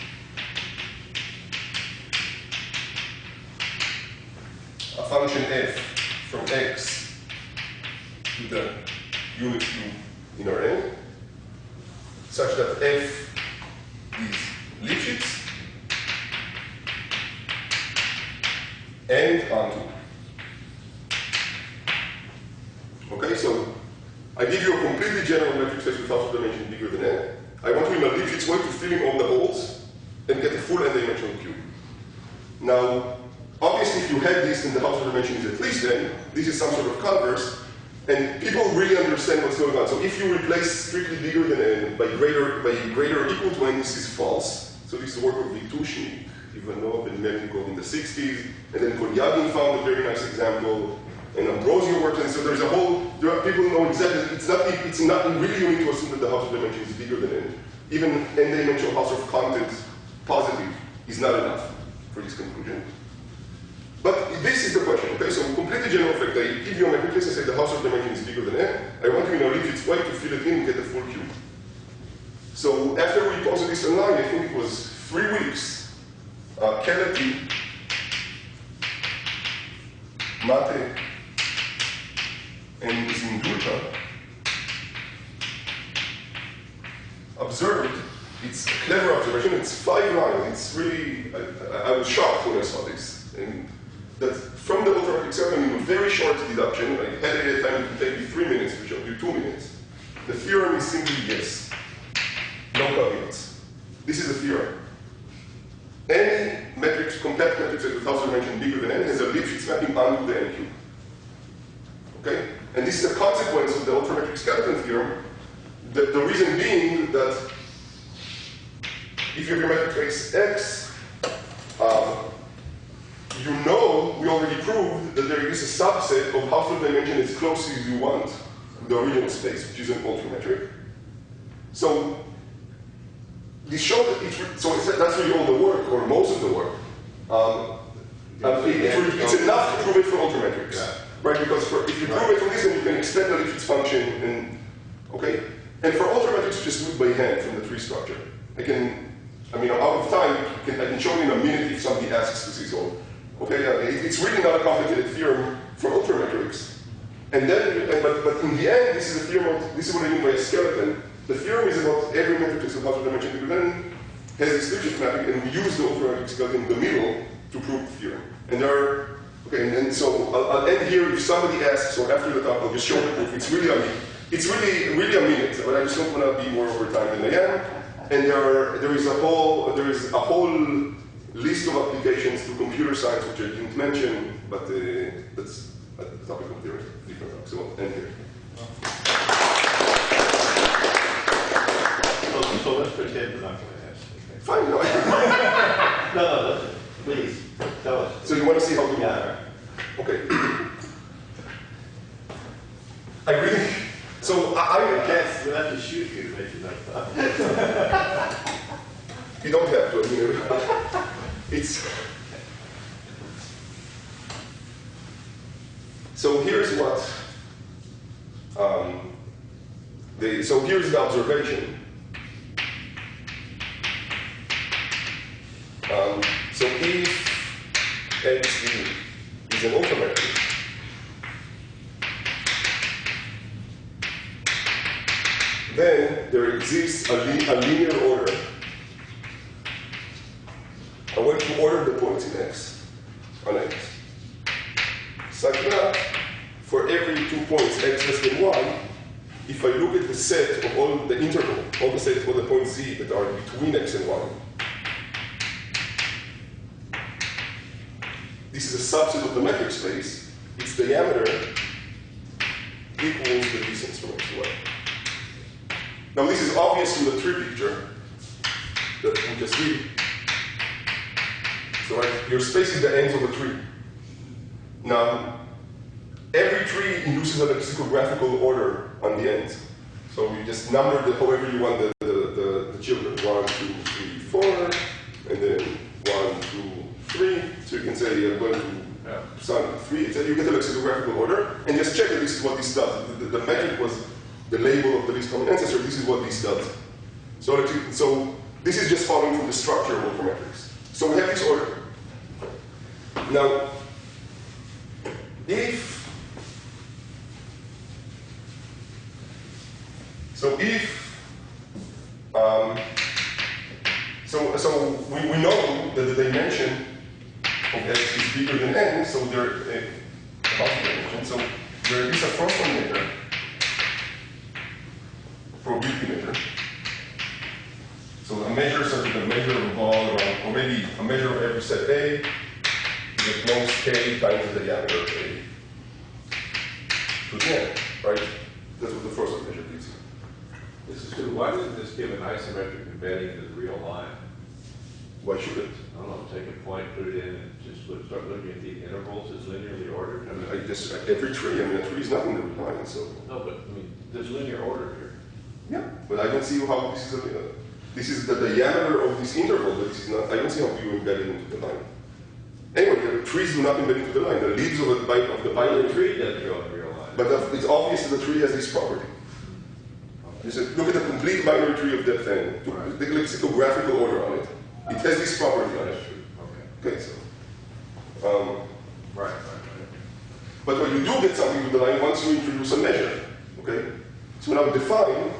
a function f from x to the unit q in Rn such that f is Lipschitz and onto. Okay, so I give you a completely general metric space with house of dimension bigger than n. I want to in a Lipschitz way to fill in all the holes and get a full n-dimensional cube. Now, obviously, if you had this and the house of dimension is at least n, this is some sort of converse, and people really understand what's going on. So if you replace strictly bigger than n by greater or equal to n, this is false. So this is the work of Vitushnik, Ivanov, and Melnikov in the 60s, and then Kolyagin found a very nice example, and Ambrosio worked, and so there's a whole, people know exactly, it's not really unique to assume that the house of dimension is bigger than n. Even n-dimensional house of content positive is not enough for this conclusion. But this is the question, okay? So completely general fact, I give you a metric case and say the house of dimension is bigger than n. I want you in a Lipschitz way to fill it in and get the full cube. So after we posted this online, I think it was 3 weeks, Keleti, Mate, and Zindulka observed, it's a clever observation, it's 5 lines, it's really, I was shocked when I saw this. And that from the ultrametric skeleton in a very short deduction, I had it at a time to take you 3 minutes, which I'll do 2 minutes. The theorem is simply yes. No caveat. space with Hausdorff dimension bigger than n has a Lipschitz mapping onto the n cube. Okay? And this is a consequence of the ultrametric skeleton theorem. The reason being that if you have your metric space X, you know we already proved that there is a subset of Hausdorff dimension as close as you want to the original space, which is an ultrametric. So this shows that that's really all the work, or most of the work. It's enough to prove it for ultrametrics, right? Because if you prove it for this, then you can extend the Lipschitz function, and okay. And for ultrametrics, just do it by hand from the tree structure. Out of time, I can show you in a minute if somebody asks to see so. Okay, it's really not a complicated theorem for ultrametrics. And then, but in the end, this is a theorem. This is what I mean by a skeleton. The theorem is about every metric of Hausdorff dimension bigger than has this Lipschitz mapping, and we use the ultrametric skeleton in the middle to prove the theorem. And there are, okay, and so I'll end here. If somebody asks, or after the talk, I'll just show the proof. It's really a minute, but I just don't want to be more over time than I am. And there is a whole list of applications to computer science which I didn't mention, but that's a topic of different talk. So I'll end here. So let's pretend we're not going to ask. Okay. Fine, no. No, please tell us. So you want to see how we Yeah. Okay. I really. So I guess we'll have to shoot you to make you that. You don't have to. I mean, it's. So here's what. So here's the observation. So if XE is an ultrametric, then there exists a linear order, a way to order the points in X, on X, such that for every 2 points X less than 1, if I look at the set of all the interval, all the set of all the points Z that are between X and 1, this is a subset of the metric space, its diameter equals the distance from X to Y. Now this is obvious from the tree picture that we just did. So right, your space is the ends of a tree. Now, every tree induces a lexicographical order on the ends. So you just number however you want the children. 1, 2, 3, 4, and then 1, 2, 3. So you can say 1, 2, son, 3, etc. You get a lexicographical order, and just check that this is what this does. The metric was the label of the least common ancestor. This is what this does. So this is just following from the structure of ultrametrics. So we have this order. Now, we know that the dimension of X is bigger than n, so there so there is a Frontman measure, probability measure. So a measure such as a measure of a ball around, or maybe a measure of every set A with most k times the diameter of A to the n, right? That's what the Frontman measure gives you. This is true. Why doesn't this give an isometric embedding into the real line? Why should it? I don't know, take a point, put it in, and just start looking at the intervals as linearly ordered. Every tree, a tree is not in the real line, so. No, but there's linear order here. Yeah, but I don't see how this is the diameter of this interval, but this is not, I don't see how you embed it into the line. Anyway, the trees do not embed into the line. The leaves of the binary tree doesn't go in the real line. But it's obvious that the tree has this property. Look at the complete binary tree of depth n. The lexicographical order on it. It has this property on it. Okay, so. Right. But when you do get something with the line, once you introduce a measure, okay? So now define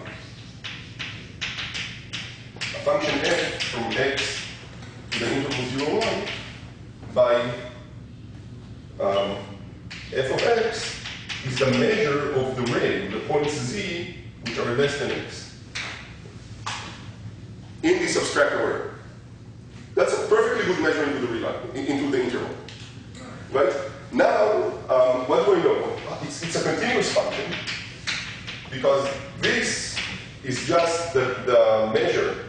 a function f from x to the interval 0, 1 by f of x is the measure of the ray, the points z, which are less than x, in this abstract order. That's a perfectly good measure into the real line, into the interval. Right? Now, what do I know? It's a continuous function, because this is just the measure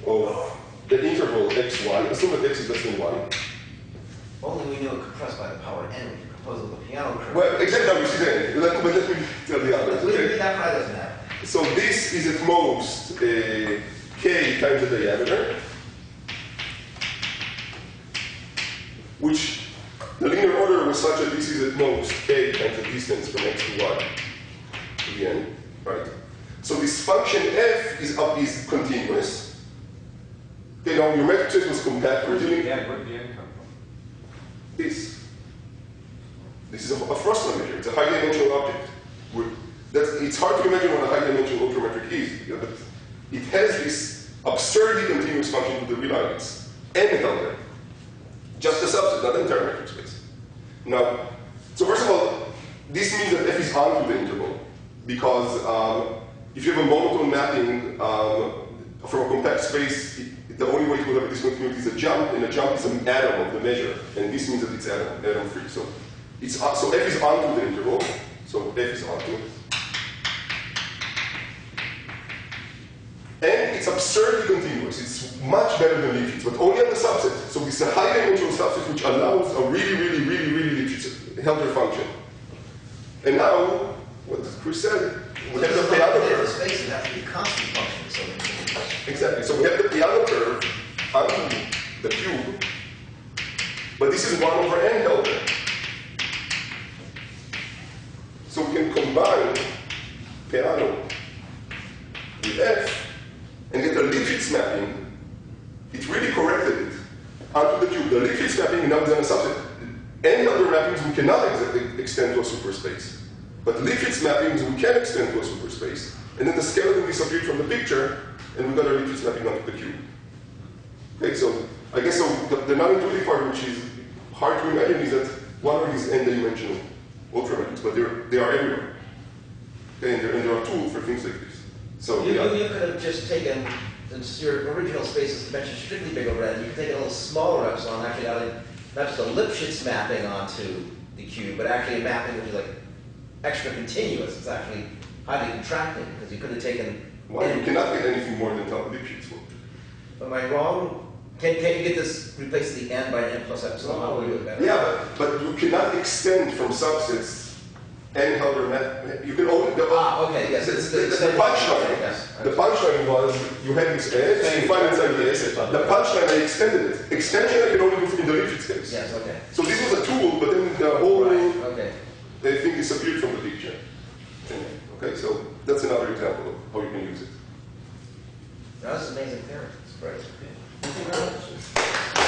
of the interval xy. Assume that x is less than 1. Only we knew it compressed by the power n, which you propose with the piano curve. Well, exactly, you see that. But let me tell the others. Okay? That probably doesn't happen. So this is at most k times the diameter, which the linear order was such that this is at most k times the distance from x to y to the n, right? So this function f is continuous. Okay, now your metric space was compact. Where did the n come from? This is a Frostner measure. It's a high-dimensional object. It's hard to imagine what a high-dimensional ultrametric is, but it has this absurdly continuous function with the real lines, n Helder. Just a subset, not the entire metric space. Now, so first of all, this means that f is onto the interval, because if you have a monotone mapping from a compact space, the only way to have a discontinuity is a jump, and a jump is an atom of the measure, and this means that it's atom-free. So f is onto the interval, so f is onto. And it's absurdly continuous. It's much better than Lipschitz, but only on the subset. So it's a high-dimensional subset which allows a really Lipschitz Helder function. And now, what Chris said, we have the piano curve. The space would have to be constant function. Exactly. So we have the piano curve onto the cube, but this is 1 over n Helder. So we can combine piano with f and get a Lipschitz mapping. It really corrected it onto the cube. The Lipschitz mapping now is on a subset. Any other mappings we cannot extend to a superspace. But Lipschitz mappings we can extend to a superspace. And then the skeleton disappeared from the picture, and we got a Lipschitz mapping onto the cube. Okay, so I guess the non-intuitive part, which is hard to imagine, is that one of these n-dimensional ultrametrics, but they are everywhere. Okay, and there are tools for things like this. So you could have just taken, since your original space is dimension strictly big over n, you could take a little smaller epsilon, actually adding not just a Lipschitz mapping onto the cube, but actually a mapping which is like extra continuous. It's actually highly contracting, because you could have taken. Why? You cannot get anything more than Lipschitz. Am I wrong? Can you get this, replace the n by an n plus epsilon? How will you do it better? Yeah, but you cannot extend from subsets n Helder map. You can only. Okay, yes. The punchline. Yes. The punchline was you had this edge, you find inside the S. The punchline, I extended it. Extension I can only do in the Lipschitz case. Yes, okay. So this was a tool, but then the whole Okay. thing disappeared from the picture. Okay, so that's another example of how you can use it. Now, this is amazing theory. It's great. Thank you very much.